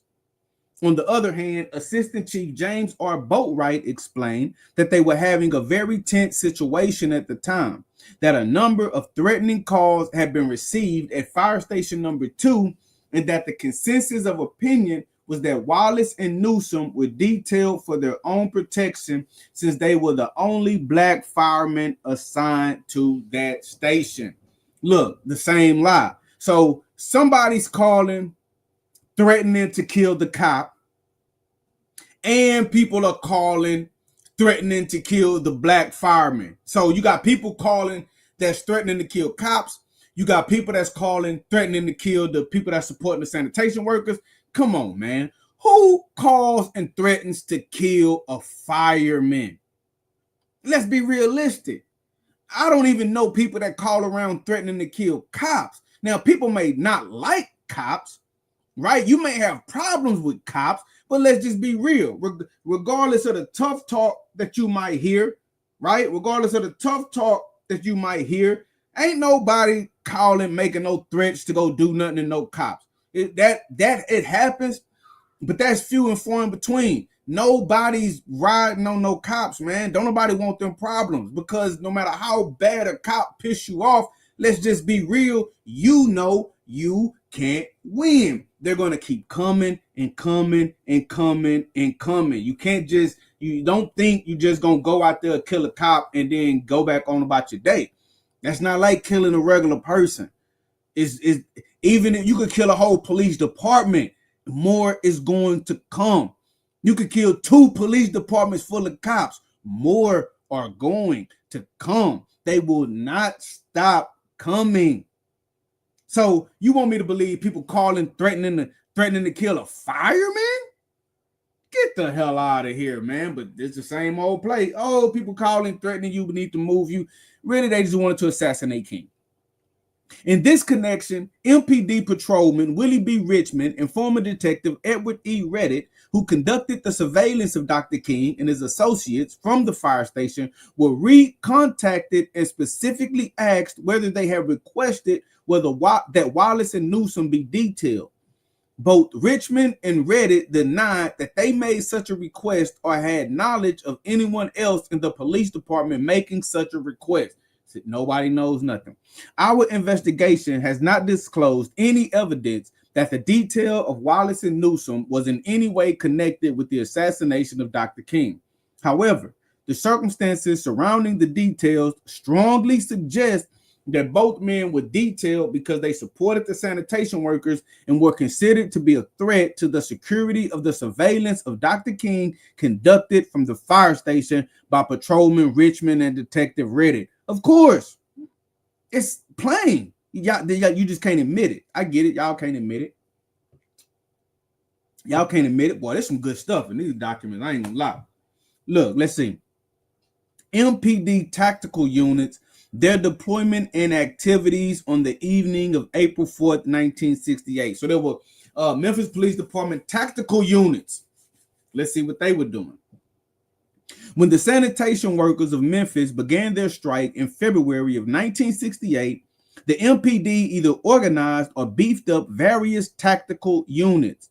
On the other hand, Assistant Chief James R. Boatwright explained that they were having a very tense situation at the time, that a number of threatening calls had been received at fire station number 2, and that the consensus of opinion was that Wallace and Newsom were detailed for their own protection, since they were the only black firemen assigned to that station. Look, the same lie. So somebody's calling, threatening to kill the cop, and people are calling, threatening to kill the black firemen. So you got people calling that's threatening to kill cops. You got people that's calling, threatening to kill the people that's supporting the sanitation workers. Come on, man. Who calls and threatens to kill a fireman? Let's be realistic. I don't even know people that call around threatening to kill cops. Now, people may not like cops, right? You may have problems with cops, but let's just be real. Regardless of the tough talk that you might hear, right? Regardless of the tough talk that you might hear, ain't nobody calling, making no threats to go do nothing to no cops. It happens, but that's few and far in between. Nobody's riding on no cops, man. Don't nobody want them problems, because no matter how bad a cop piss you off, let's just be real. You know you can't win. They're going to keep coming and coming and coming and coming. You don't think you just going to go out there, kill a cop, and then go back on about your day. That's not like killing a regular person. Is even if you could kill a whole police department, more is going to come. You could kill 2 police departments full of cops. More are going to come. They will not stop coming. So you want me to believe people calling, threatening to kill a fireman? Get the hell out of here, man. But it's the same old play. Oh, people calling, threatening you, need to move you. Really, they just wanted to assassinate King. In this connection, MPD patrolman Willie B. Richmond and former detective Edward E. Reddit, who conducted the surveillance of Dr. King and his associates from the fire station, were recontacted and specifically asked whether they had requested that Wallace and Newsom be detailed. Both Richmond and Reddit denied that they made such a request or had knowledge of anyone else in the police department making such a request. Nobody knows nothing. Our investigation has not disclosed any evidence that the detail of Wallace and Newsom was in any way connected with the assassination of Dr. King. However, the circumstances surrounding the details strongly suggest that both men were detailed because they supported the sanitation workers and were considered to be a threat to the security of the surveillance of Dr. King conducted from the fire station by Patrolman Richmond and Detective Reddit. Of course, it's plain. You just can't admit it. I get it. Y'all can't admit it. Y'all can't admit it. Boy, there's some good stuff in these documents. I ain't gonna lie. Look, let's see. MPD tactical units, their deployment and activities on the evening of April 4th, 1968. So there were Memphis Police Department tactical units. Let's see what they were doing. When the sanitation workers of Memphis began their strike in February of 1968, the MPD either organized or beefed up various tactical units.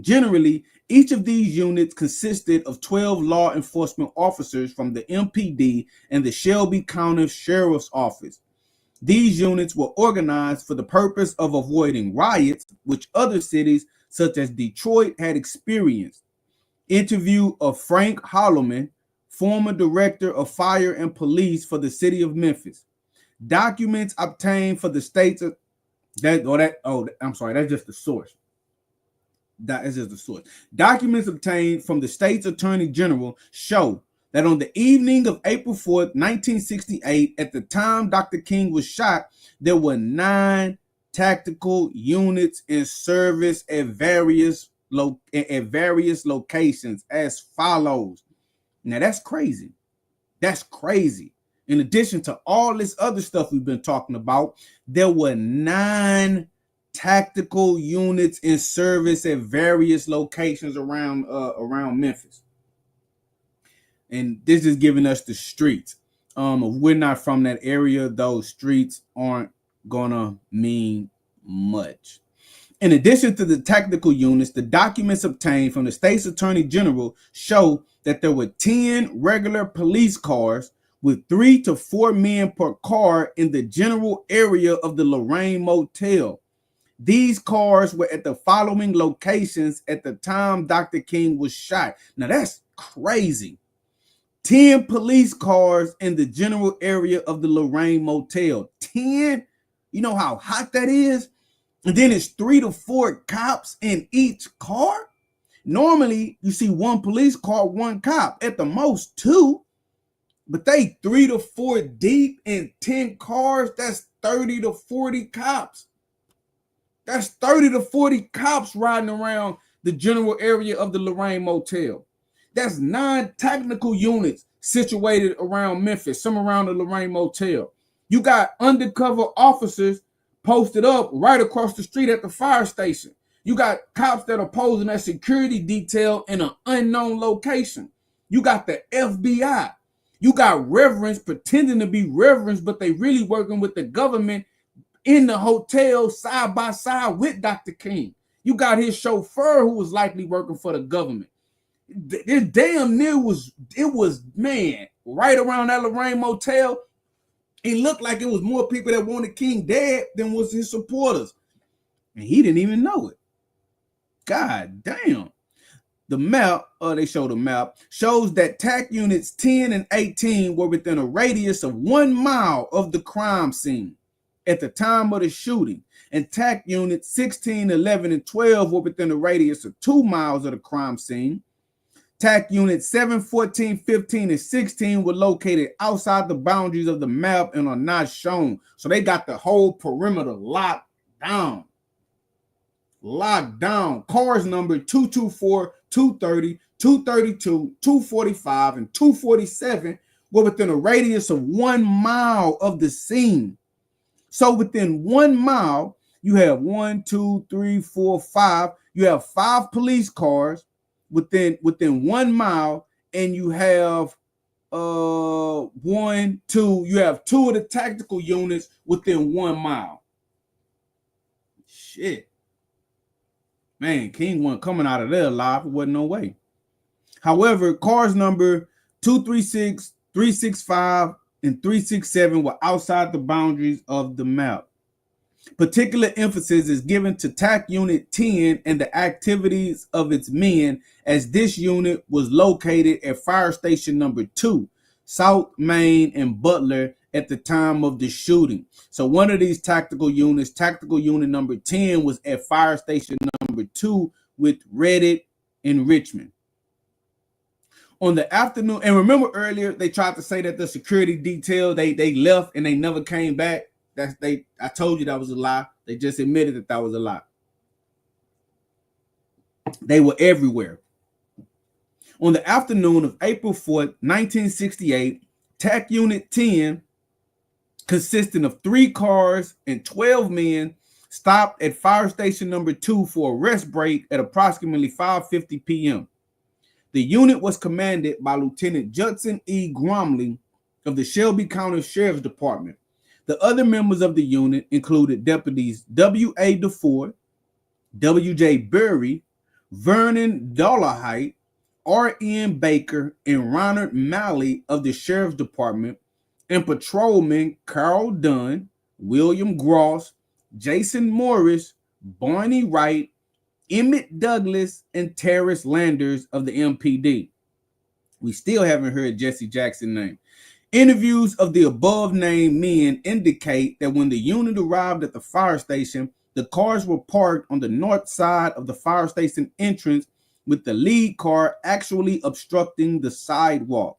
Generally, each of these units consisted of 12 law enforcement officers from the MPD and the Shelby County Sheriff's Office. These units were organized for the purpose of avoiding riots, which other cities such as Detroit had experienced. Interview of Frank Holloman, former director of fire and police for the city of Memphis. Documents obtained for the states of that's just the source. That is just the source. Documents obtained from the state's attorney general show that on the evening of April 4th, 1968, at the time Dr. King was shot, there were 9 tactical units in service at various locations as follows. Now that's crazy. That's crazy. In addition to all this other stuff we've been talking about, there were 9 tactical units in service at various locations around Memphis. And this is giving us the streets. If we're not from that area, those streets aren't gonna mean much. In addition to the tactical units, the documents obtained from the state's attorney general show that there were 10 regular police cars with 3 to 4 men per car in the general area of the Lorraine Motel. These cars were at the following locations at the time Dr. King was shot. Now that's crazy. 10 police cars in the general area of the Lorraine Motel. 10? You know how hot that is? And then it's 3 to 4 cops in each car. Normally, you see one police car, one cop, at the most two, but they 3 to 4 deep in 10 cars. That's 30 to 40 cops. That's 30 to 40 cops riding around the general area of the Lorraine Motel. That's 9 technical units situated around Memphis, some around the Lorraine Motel. You got undercover officers posted up right across the street at the fire station. You got cops that are posing as security detail in an unknown location. You got the FBI. You got reverends pretending to be reverends, but they really working with the government in the hotel side by side with Dr. King. You got his chauffeur who was likely working for the government. It damn near was, man, right around that Lorraine Motel. It looked like it was more people that wanted King dead than was his supporters. And he didn't even know it. God damn. The map, they show the map, shows that TAC units 10 and 18 were within a radius of 1 mile of the crime scene at the time of the shooting. And TAC units 16, 11, and 12 were within a radius of 2 miles of the crime scene. TAC units 7, 14, 15, and 16 were located outside the boundaries of the map and are not shown. So they got the whole perimeter locked down. Locked down. Cars numbered 224, 230, 232, 245, and 247 were within a radius of 1 mile of the scene. So within 1 mile, you have 1, 2, 3, 4, 5. You have 5 police cars within 1 mile, and you have 1, 2. You have 2 of the tactical units within 1 mile. Shit. Man, King wasn't coming out of there alive. It wasn't no way. However, cars number 236, 365, and 367 were outside the boundaries of the map. Particular emphasis is given to TAC Unit 10 and the activities of its men, as this unit was located at Fire Station number 2, South Main and Butler, at the time of the shooting. So one of these tactical units, tactical unit number 10, was at Fire Station number 2 with Reddit in Richmond. On the afternoon, and remember earlier they tried to say that the security detail they left and they never came back. I told you that was a lie. They just admitted that was a lie. They were everywhere. On the afternoon of April 4th, 1968, TAC Unit 10, consisting of 3 cars and 12 men, stopped at Fire Station number 2 for a rest break at approximately 5:50 p.m. The unit was commanded by Lieutenant Judson E. Gromley of the Shelby County Sheriff's Department. The other members of the unit included Deputies W.A. DeFord, W.J. Berry, Vernon Dollahite, R.N. Baker, and Ronald Malley of the Sheriff's Department, and Patrolmen Carl Dunn, William Gross, Jason Morris, Barney Wright, Emmett Douglas, and Terrence Landers of the MPD. We still haven't heard Jesse Jackson's name. Interviews of the above-named men indicate that when the unit arrived at the fire station, the cars were parked on the north side of the fire station entrance, with the lead car actually obstructing the sidewalk.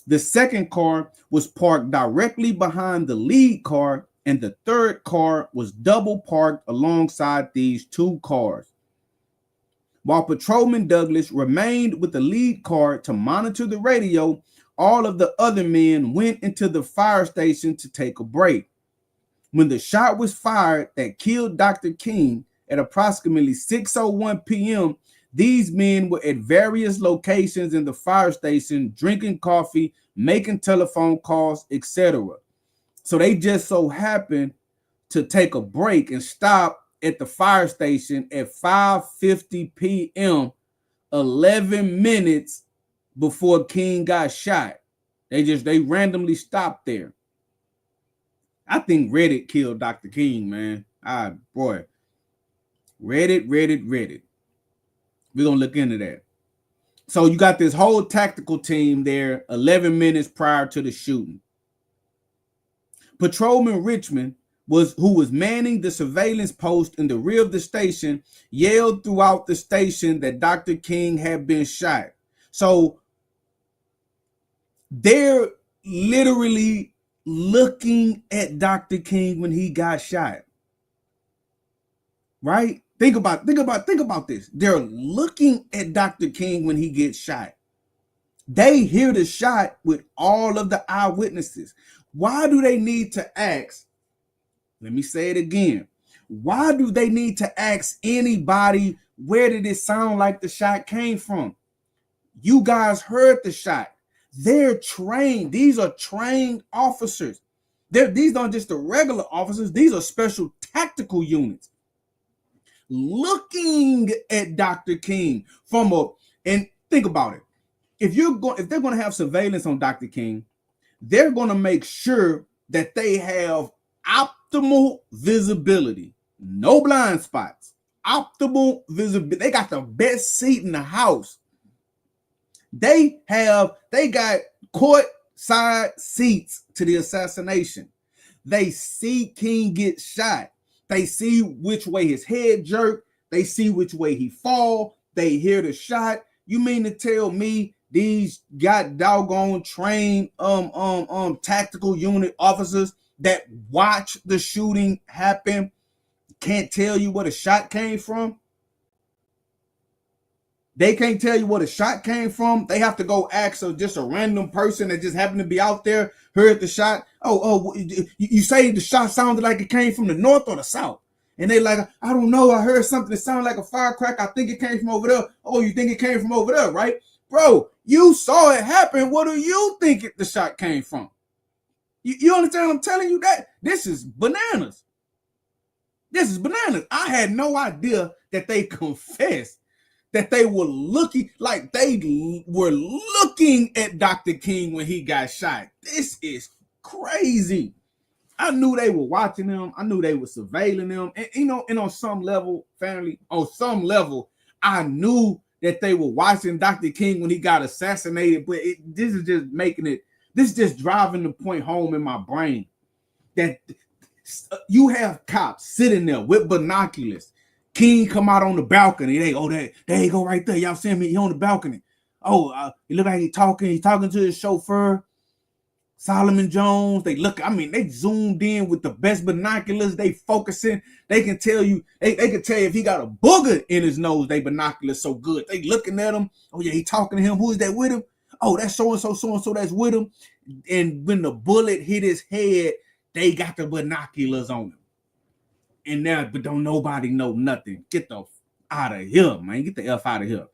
The second car was parked directly behind the lead car, and the third car was double parked alongside these 2 cars. While Patrolman Douglas remained with the lead car to monitor the radio, all of the other men went into the fire station to take a break. When the shot was fired that killed Dr. King at approximately 6:01 p.m., these men were at various locations in the fire station, drinking coffee, making telephone calls, etc. So they just so happened to take a break and stop at the fire station at 5:50 p.m., 11 minutes before King got shot. They randomly stopped there. I think Reddit killed Dr. King, man. Boy. Reddit. We're going to look into that. So you got this whole tactical team there 11 minutes prior to the shooting. Patrolman Richmond who was manning the surveillance post in the rear of the station, yelled throughout the station that Dr. King had been shot. So they're literally looking at Dr. King when he got shot. Right? Think about this. They're looking at Dr. King when he gets shot. They hear the shot with all of the eyewitnesses. Why do they need to ask? Let me say it again. Why do they need to ask anybody, where did it sound like the shot came from? You guys heard the shot. They're trained. These are trained officers. These aren't just the regular officers. These are special tactical units looking at Dr. King and think about it. If they're going to have surveillance on Dr. King, they're going to make sure that they have optimal visibility, no blind spots, optimal visibility. They got the best seat in the house. They got court side seats to the assassination. They see King get shot. They see which way his head jerked. They see which way he fall. They hear the shot. You mean to tell me these got doggone trained tactical unit officers that watch the shooting happen can't tell you where the shot came from? They can't tell you where the shot came from. They have to go ask just a random person that just happened to be out there, heard the shot. You say the shot sounded like it came from the north or the south. And they like, I don't know. I heard something that sounded like a firecracker. I think it came from over there. Oh, you think it came from over there, right? Bro, you saw it happen. What do you think the shot came from? You understand what I'm telling you? That this is bananas. This is bananas. I had no idea that they confessed that they were looking at Dr. King when he got shot. This is crazy. I knew they were watching him. I knew they were surveilling him. And on some level, I knew that they were watching Dr. King when he got assassinated. But this is just driving the point home in my brain that you have cops sitting there with binoculars. King come out on the balcony. There you go right there. Y'all see me? He on the balcony. He look like he's talking to his chauffeur, Solomon Jones. They zoomed in with the best binoculars. They focusing. They can tell you, they can tell you if he got a booger in his nose, they binoculars so good. They looking at him. Oh yeah, he talking to him. Who is that with him? Oh, that's so-and-so that's with him. And when the bullet hit his head, they got the binoculars on him. And now, but don't nobody know nothing. Get the out of here, man. Get the F out of here.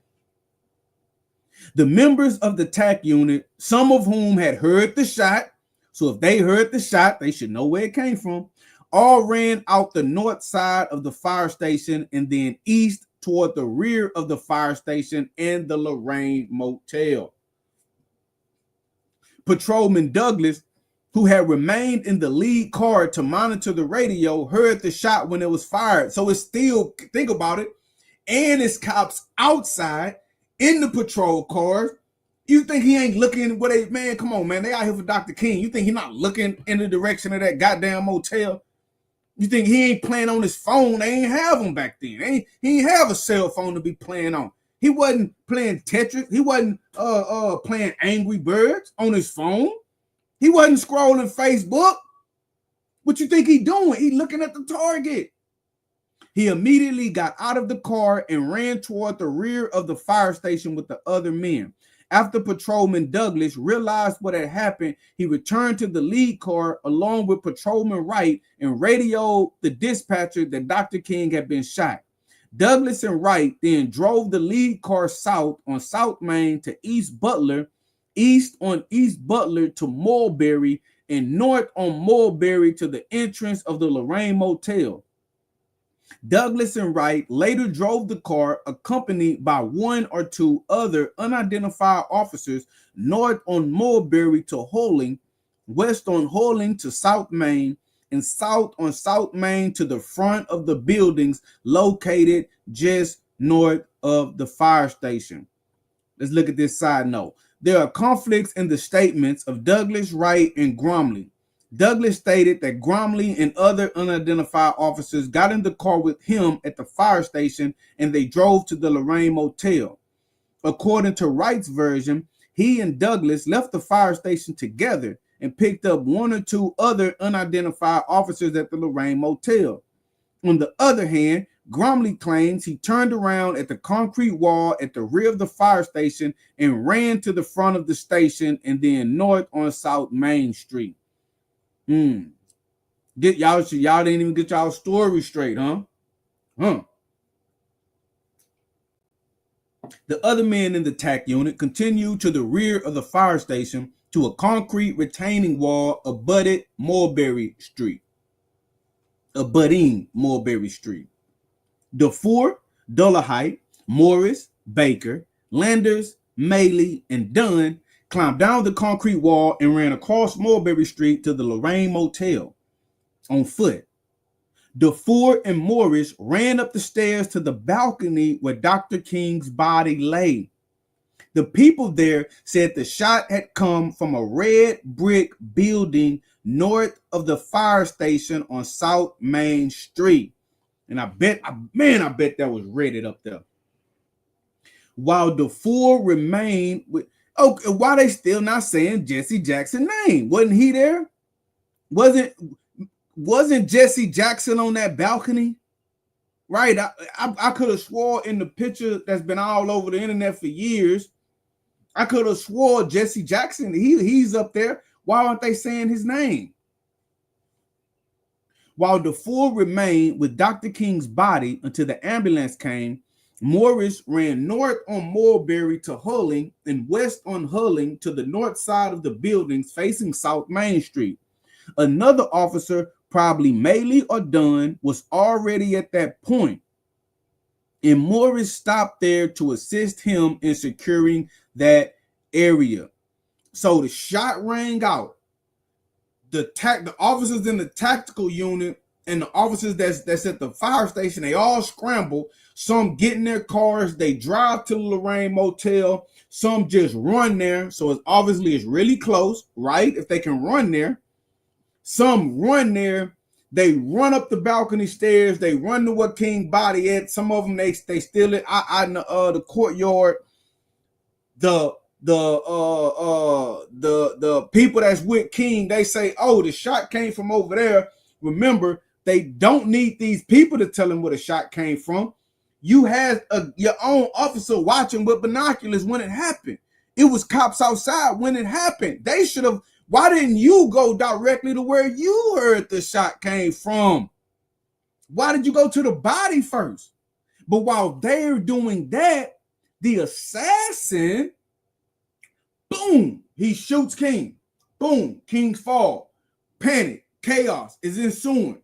The members of the TAC unit, some of whom had heard the shot, so if they heard the shot, they should know where it came from, all ran out the north side of the fire station and then east toward the rear of the fire station and the Lorraine Motel. Patrolman Douglas, who had remained in the lead car to monitor the radio, heard the shot when it was fired. So it's still, think about it, and it's cops outside in the patrol cars. You think he ain't looking man, come on, man. They out here for Dr. King. You think he not looking in the direction of that goddamn motel? You think he ain't playing on his phone? They ain't have him back then. He ain't have a cell phone to be playing on. He wasn't playing Tetris. He wasn't playing Angry Birds on his phone. He wasn't scrolling Facebook. What you think he doing? He looking at the target. He immediately got out of the car and ran toward the rear of the fire station with the other men. After Patrolman Douglas realized what had happened, he returned to the lead car along with Patrolman Wright and radioed the dispatcher that Dr. King had been shot. Douglas and Wright then drove the lead car south on South Main to East Butler, east on East Butler to Mulberry, and north on Mulberry to the entrance of the Lorraine Motel. Douglas and Wright later drove the car accompanied by one or two other unidentified officers north on Mulberry to Holing, west on Holing to South Main, and south on South Main to the front of the buildings located just north of the fire station. Let's look at this side note. There are conflicts in the statements of Douglas, Wright, and Gromley. Douglas stated that Gromley and other unidentified officers got in the car with him at the fire station and they drove to the Lorraine Motel. According to Wright's version, he and Douglas left the fire station together and picked up one or two other unidentified officers at the Lorraine Motel. On the other hand, Gromley claims he turned around at the concrete wall at the rear of the fire station and ran to the front of the station and then north on South Main Street. Get y'all didn't even get y'all story straight, huh? The other men in the TAC unit continued to the rear of the fire station to a concrete retaining wall abutting Mulberry Street. DeFore, Dollarhite, Morris, Baker, Landers, Maley, and Dunn climbed down the concrete wall and ran across Mulberry Street to the Lorraine Motel on foot. DeFore and Morris ran up the stairs to the balcony where Dr. King's body lay. The people there said the shot had come from a red brick building north of the fire station on South Main Street. And I bet that was rated up there. While DeFore remained with, why they still not saying Jesse Jackson's name? Wasn't he there? Wasn't Jesse Jackson on that balcony? Right. I could have swore in the picture that's been all over the internet for years. I could have swore Jesse Jackson, he's up there. Why aren't they saying his name? While DeFore remained with Dr. King's body until the ambulance came, Morris ran north on Mulberry to Hulling and west on Hulling to the north side of the buildings facing South Main Street. Another officer, probably Maley or Dunn, was already at that point, and Morris stopped there to assist him in securing that area. So the shot rang out. The officers in the tactical unit and the officers that's at the fire station, they all scramble. Some get in their cars, they drive to the Lorraine Motel. Some just run there. So it's really close, right? If they can run there. Some run there. They run up the balcony stairs. They run to where King's body at. Some of them they steal it out in the courtyard. The people that's with King, they say, oh, the shot came from over there. Remember, they don't need these people to tell them where the shot came from. You had your own officer watching with binoculars when it happened. It was cops outside when it happened. They should have. Why didn't you go directly to where you heard the shot came from? Why did you go to the body first? But while they're doing that, the assassin, boom, he shoots King. Boom, King's fall. Panic, chaos is ensuing.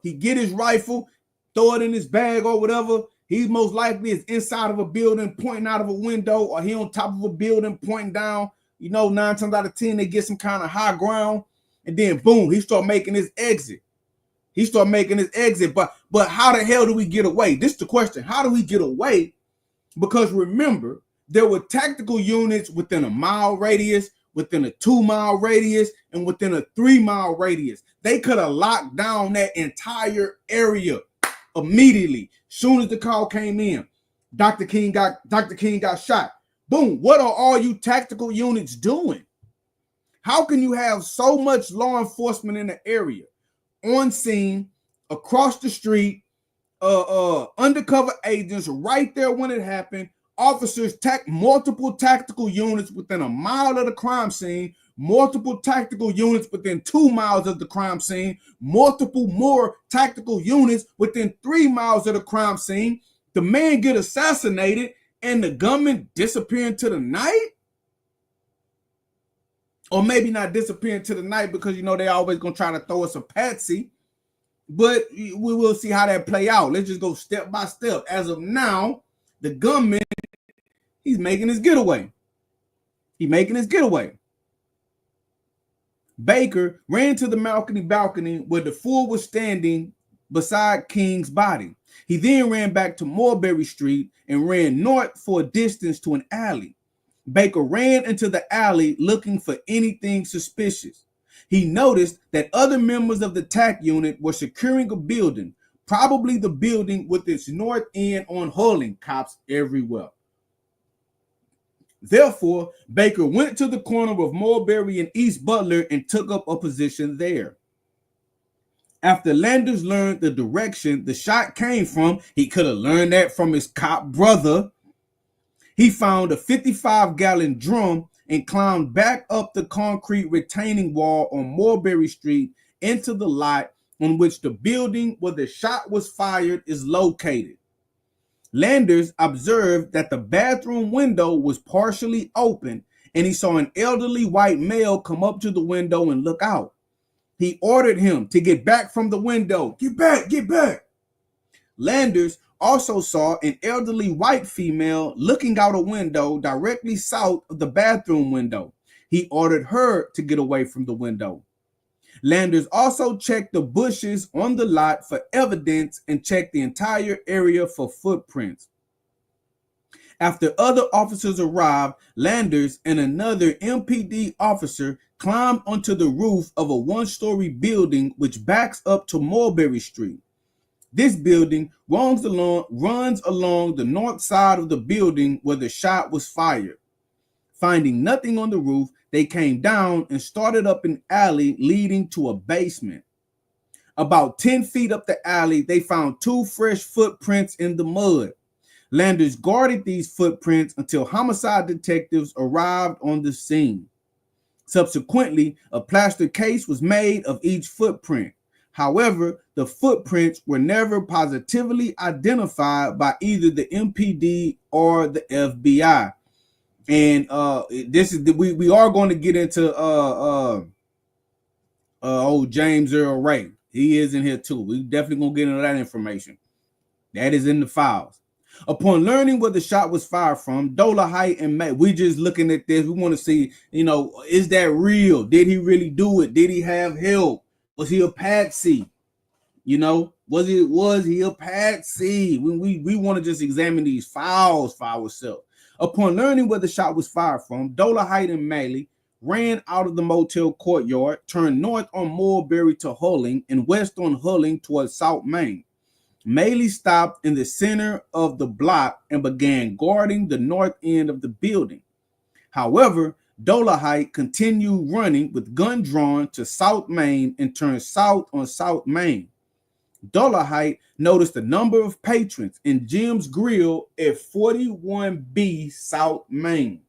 He get his rifle, throw it in his bag or whatever. He most likely is inside of a building pointing out of a window, or he on top of a building pointing down. 9 times out of 10, they get some kind of high ground. And then boom, he start making his exit. But how the hell do we get away? This is the question. How do we get away? Because remember, there were tactical units within a mile radius, within a 2-mile radius, and within a 3-mile radius. They could have locked down that entire area immediately. Soon as the call came in, Dr. King got shot. Boom. What are all you tactical units doing? How can you have so much law enforcement in the area, on scene, across the street, undercover agents right there when it happened, officers, multiple tactical units within a mile of the crime scene, multiple tactical units within 2 miles of the crime scene, multiple more tactical units within 3 miles of the crime scene. The man get assassinated and the gunman disappear into the night? Or maybe not disappear into the night, because they always gonna try to throw us a patsy. But we will see how that play out. Let's just go step by step. As of now, the gunman, he's making his getaway. Baker ran to the balcony where DeFore was standing beside King's body. He then ran back to Mulberry Street and ran north for a distance to an alley. Baker ran into the alley looking for anything suspicious. He noticed that other members of the TAC unit were securing a building, probably the building with its north end on Hulling, cops everywhere. Therefore, Baker went to the corner of Mulberry and East Butler and took up a position there. After Landers learned the direction the shot came from, he could have learned that from his cop brother. He found a 55-gallon drum and climbed back up the concrete retaining wall on Mulberry Street into the lot on which the building where the shot was fired is located. Landers observed that the bathroom window was partially open, and he saw an elderly white male come up to the window and look out. He ordered him to get back from the window. Get back, get back. Landers also saw an elderly white female looking out a window directly south of the bathroom window. He ordered her to get away from the window. Landers also checked the bushes on the lot for evidence and checked the entire area for footprints. After other officers arrived, Landers and another MPD officer climbed onto the roof of a one-story building which backs up to Mulberry Street. This building runs along the north side of the building where the shot was fired. Finding nothing on the roof, they came down and started up an alley leading to a basement. About 10 feet up the alley, they found 2 fresh footprints in the mud. Landers guarded these footprints until homicide detectives arrived on the scene. Subsequently, a plaster case was made of each footprint. However, the footprints were never positively identified by either the MPD or the FBI. And this is we are going to get into old James Earl Ray. He is in here too. We definitely gonna get into that information. That is in the files. Upon learning where the shot was fired from, Dolahite and May, we just looking at this. We want to see, is that real? Did he really do it? Did he have help? Was he a patsy? Was he a patsy? We want to just examine these files for ourselves. Upon learning where the shot was fired from, Dolahite and Maley ran out of the motel courtyard, turned north on Mulberry to Hulling, and west on Hulling towards South Main. Maley stopped in the center of the block and began guarding the north end of the building. However, Dolahite continued running with gun drawn to South Main and turned south on South Main. Dolahite noticed a number of patrons in Jim's Grill at 41B South Main.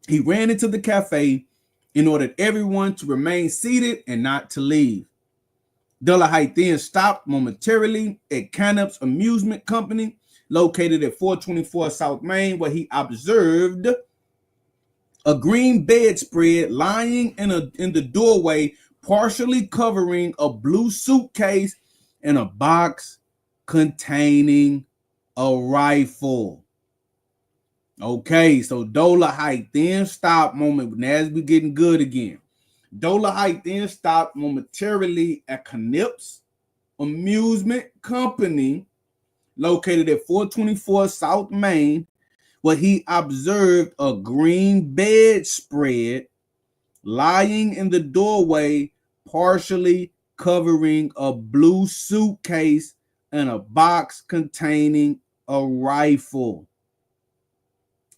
He ran into the cafe and ordered everyone to remain seated and not to leave. Dolahite then stopped momentarily at Canop's Amusement Company, located at 424 South Main, where he observed a green bedspread lying in the doorway, partially covering a blue suitcase and a box containing a rifle. Okay, so Dolahite then stopped as we getting good again. Dolahite then stopped momentarily at Canop's Amusement Company, located at 424 South Main, where he observed a green bedspread lying in the doorway, partially covering a blue suitcase and a box containing a rifle.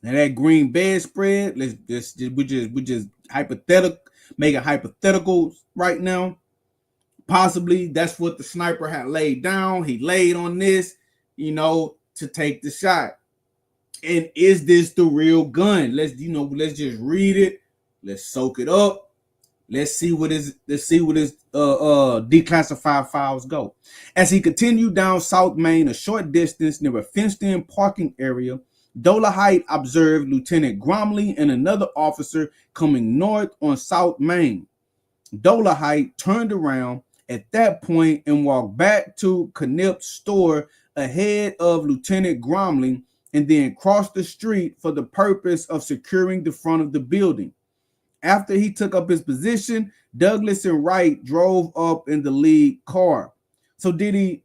Now that green bedspread, we just making hypotheticals right now. Possibly that's what the sniper had laid down. He laid on this, to take the shot. And is this the real gun? Let's just read it. Let's soak it up. Let's see what his declassified files go. As he continued down South Main a short distance near a fenced-in parking area, Dolahite observed Lieutenant Gromley and another officer coming north on South Main. Dolahite turned around at that point and walked back to Canop's store ahead of Lieutenant Gromley and then crossed the street for the purpose of securing the front of the building. After he took up his position, Douglas and Wright drove up in the lead car. So did he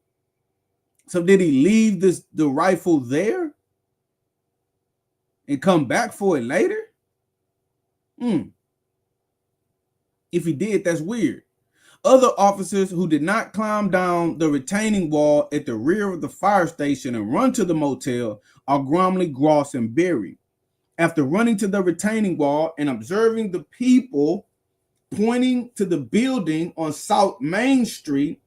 leave the rifle there and come back for it later? If he did, that's weird. Other officers who did not climb down the retaining wall at the rear of the fire station and run to the motel are Gromley, Gross, and Berry. After running to the retaining wall and observing the people pointing to the building on South Main Street,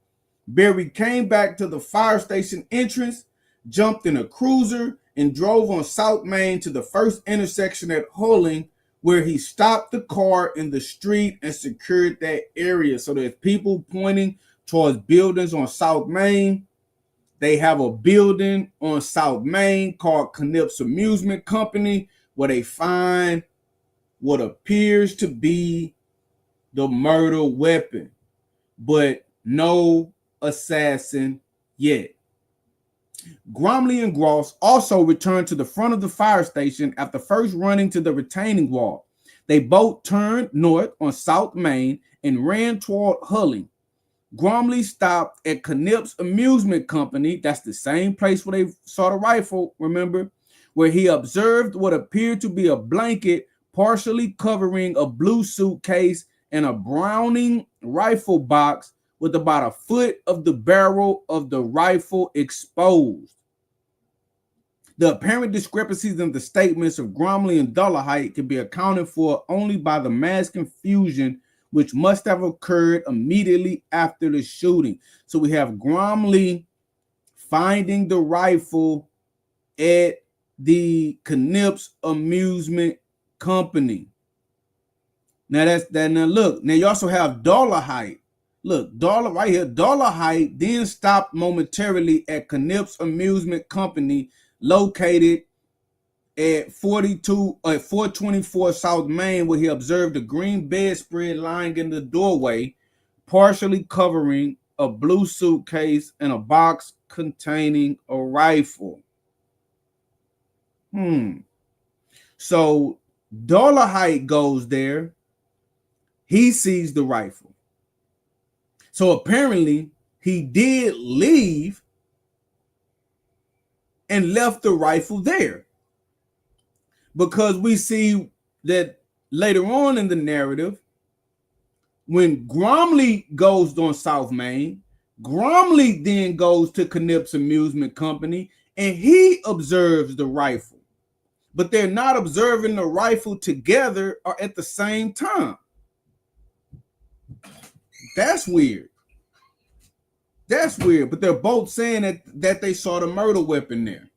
Berry came back to the fire station entrance, jumped in a cruiser, and drove on South Main to the first intersection at Hulling, where he stopped the car in the street and secured that area. So there's people pointing towards buildings on South Main. They have a building on South Main called Knipp's Amusement Company, where they find what appears to be the murder weapon, but no assassin yet. Gromley and Gross also returned to the front of the fire station after first running to the retaining wall. They both turned north on South Main and ran toward Hulling. Gromley stopped at Knipp's Amusement Company. That's the same place where they saw the rifle, remember? Where he observed what appeared to be a blanket partially covering a blue suitcase and a Browning rifle box with about a foot of the barrel of the rifle exposed. The apparent discrepancies in the statements of Gromley and Dolarhyde can be accounted for only by the mass confusion which must have occurred immediately after the shooting. So we have Gromley finding the rifle at the Knipp's Amusement Company. Now that's that. Now look, now you also have Dolarhyde. Look, Dollar right here. Dolarhyde then stopped momentarily at Knipp's Amusement Company, located at 424 South Main, where he observed a green bedspread lying in the doorway, partially covering a blue suitcase and a box containing a rifle. So Dolarhyde goes there. He sees the rifle. So apparently he did leave and left the rifle there, because we see that later on in the narrative, when Gromley goes on South Main, Gromley then goes to Knipp's Amusement Company and he observes the rifle, but they're not observing the rifle together or at the same time. That's weird. That's weird, but they're both saying that they saw the murder weapon there.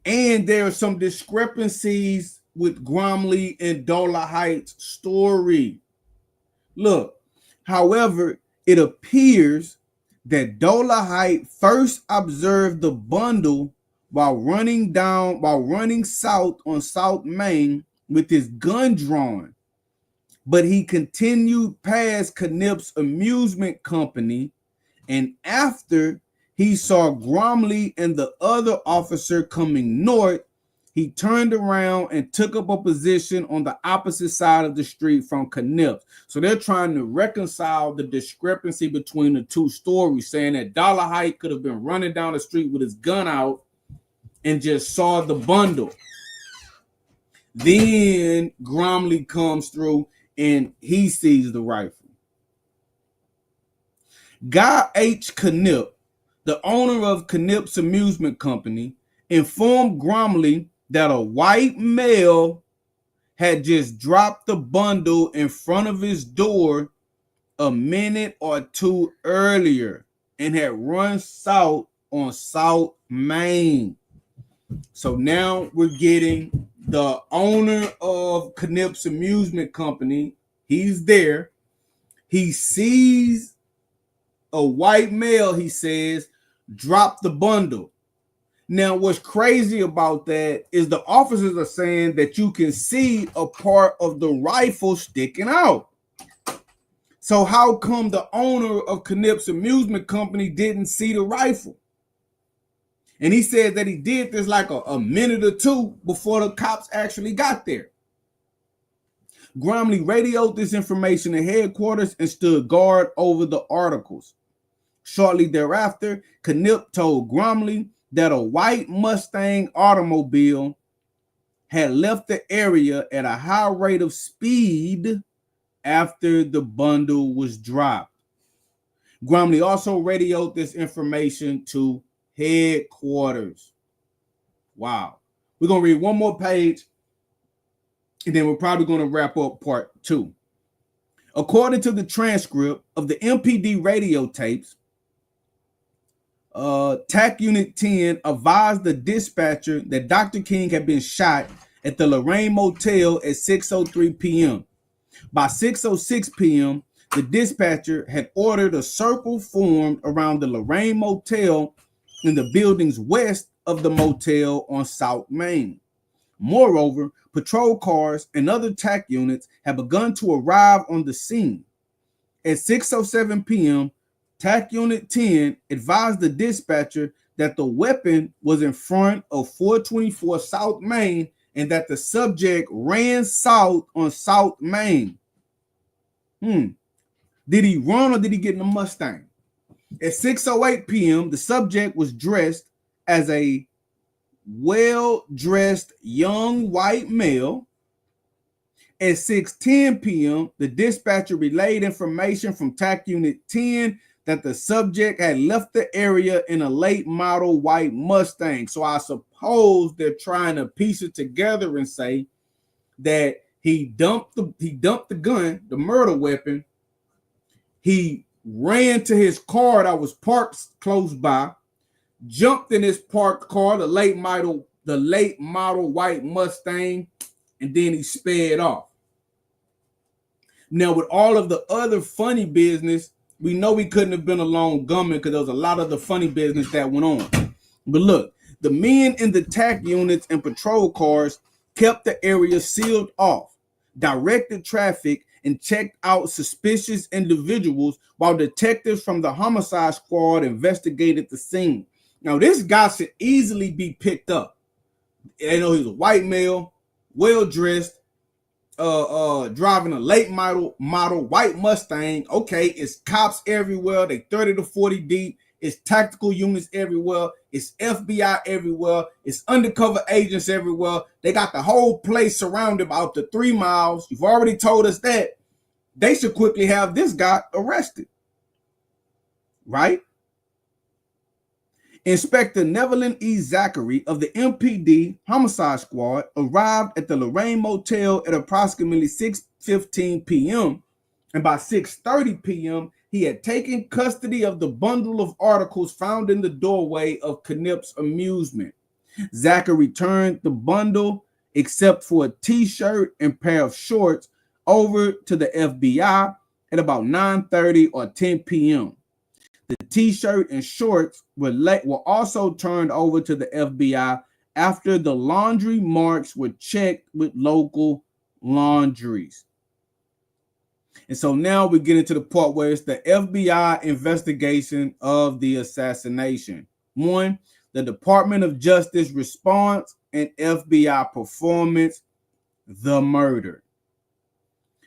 And there are some discrepancies with Gromley and Dolarhyde's story. Look, however, it appears that Dolarhyde first observed the bundle while running south on South Main with his gun drawn, but he continued past Knipp's Amusement Company, and after he saw Gromley and the other officer coming north, he turned around and took up a position on the opposite side of the street from Knipp's. So they're trying to reconcile the discrepancy between the two stories, saying that Dolarhyde could have been running down the street with his gun out and just saw the bundle. Then Gromley comes through and he sees the rifle. Guy H. Knipp, the owner of Knipp's Amusement Company, informed Gromley that a white male had just dropped the bundle in front of his door a minute or two earlier and had run south on South Main. So now we're getting the owner of Knipp's Amusement Company. He's there. He sees a white male, he says, drop the bundle. Now, what's crazy about that is the officers are saying that you can see a part of the rifle sticking out. So how come the owner of Knipp's Amusement Company didn't see the rifle? And he said that he did this like a minute or two before the cops actually got there. Gromley radioed this information to headquarters and stood guard over the articles. Shortly thereafter, Knipp told Gromley that a white Mustang automobile had left the area at a high rate of speed after the bundle was dropped. Gromley also radioed this information to headquarters. Wow. We're going to read one more page, and then we're probably going to wrap up part 2. According to the transcript of the MPD radio tapes, TAC Unit 10 advised the dispatcher that Dr. King had been shot at the Lorraine Motel at 6:03 p.m. By 6:06 p.m., the dispatcher had ordered a circle formed around the Lorraine Motel in the buildings west of the motel on South Main. Moreover, patrol cars and other TAC units had begun to arrive on the scene. At 6:07 p.m., TAC Unit 10 advised the dispatcher that the weapon was in front of 424 South Main and that the subject ran south on South Main. Did he run or did he get in a Mustang? At 6:08 p.m., the subject was dressed as a well-dressed young white male. At 6:10 p.m., the dispatcher relayed information from TAC Unit 10 that the subject had left the area in a late model white Mustang. So I suppose they're trying to piece it together and say that he dumped the gun, the murder weapon. He ran to his car that was parked close by, jumped in his parked car, the late model white Mustang, and then he sped off. Now, with all of the other funny business, we know he couldn't have been a lone gunman because there was a lot of the funny business that went on. But look, the men in the TAC units and patrol cars kept the area sealed off, directed traffic, and checked out suspicious individuals while detectives from the homicide squad investigated the scene. Now, this guy should easily be picked up. You know, he's a white male, well-dressed, driving a late model white Mustang. Okay, it's cops everywhere. They 30 to 40 deep. It's tactical units everywhere. It's FBI everywhere. It's undercover agents everywhere. They got the whole place surrounded by up to 3 miles. You've already told us that. They should quickly have this guy arrested. Right? Inspector Nevelyn E. Zachary of the MPD Homicide Squad arrived at the Lorraine Motel at approximately 6:15 p.m. and by 6:30 p.m. he had taken custody of the bundle of articles found in the doorway of Knipp's Amusement. Zachary turned the bundle, except for a t-shirt and pair of shorts, over to the FBI at about 9:30 or 10 p.m. The t-shirt and shorts were also turned over to the FBI after the laundry marks were checked with local laundries. And so now we get into the part where it's the FBI investigation of the assassination. 1, the Department of Justice response and FBI performance, the murder.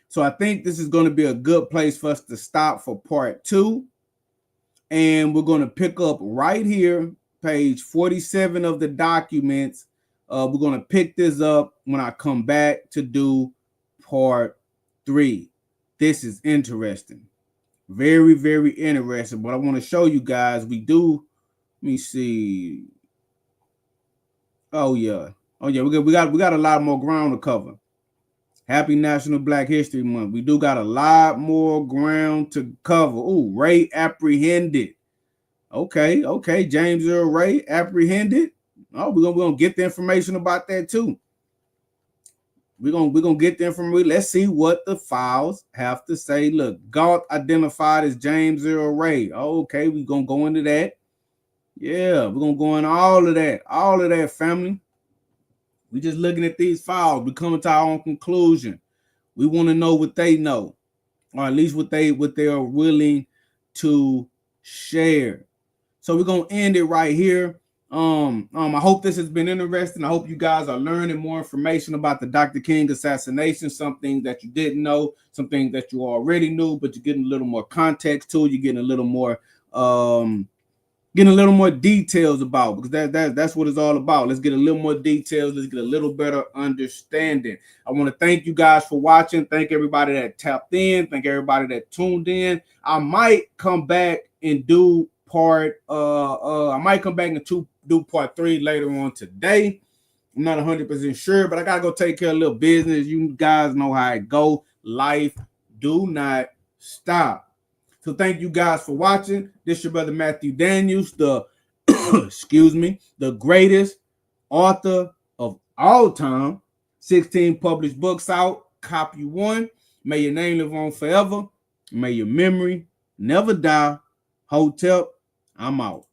So I think this is going to be a good place for us to stop for part 2. And we're going to pick up right here, page 47 of the documents. We're going to pick this up when I come back to do part 3. This is interesting. Very, very interesting. But I want to show you guys, let me see. Oh, yeah. We got a lot more ground to cover. Happy National Black History Month. We do got a lot more ground to cover. Oh, Ray apprehended. Okay. James Earl Ray apprehended. Oh, we're gonna get the information about that too. We're gonna get the information. Let's see what the files have to say. Look, Galt identified as James Earl Ray. Okay, we're gonna go into that. Yeah, we're gonna go into all of that, family. We're just looking at these files. We're coming to our own conclusion. We want to know what they know, or at least what they are willing to share. So we're gonna end it right here. I hope this has been interesting. I hope you guys are learning more information about the Dr. King assassination, some things that you didn't know, some things that you already knew, but you're getting a little more context to it. You're getting a little more getting a little more details about, because that's what it's all about. Let's get a little more details. Let's get a little better understanding. I want to thank you guys for watching. Thank everybody that tapped in. Thank everybody that tuned in. I might come back and do part I might come back and do part 3 later on today. I'm not 100% sure, but I gotta go take care of a little business. You guys know how it go. Life do not stop. So thank you guys for watching. This is your brother Matthew Daniels, the excuse me, the greatest author of all time. 16 published books out. Copy one. May your name live on forever. May your memory never die. Hotep, I'm out.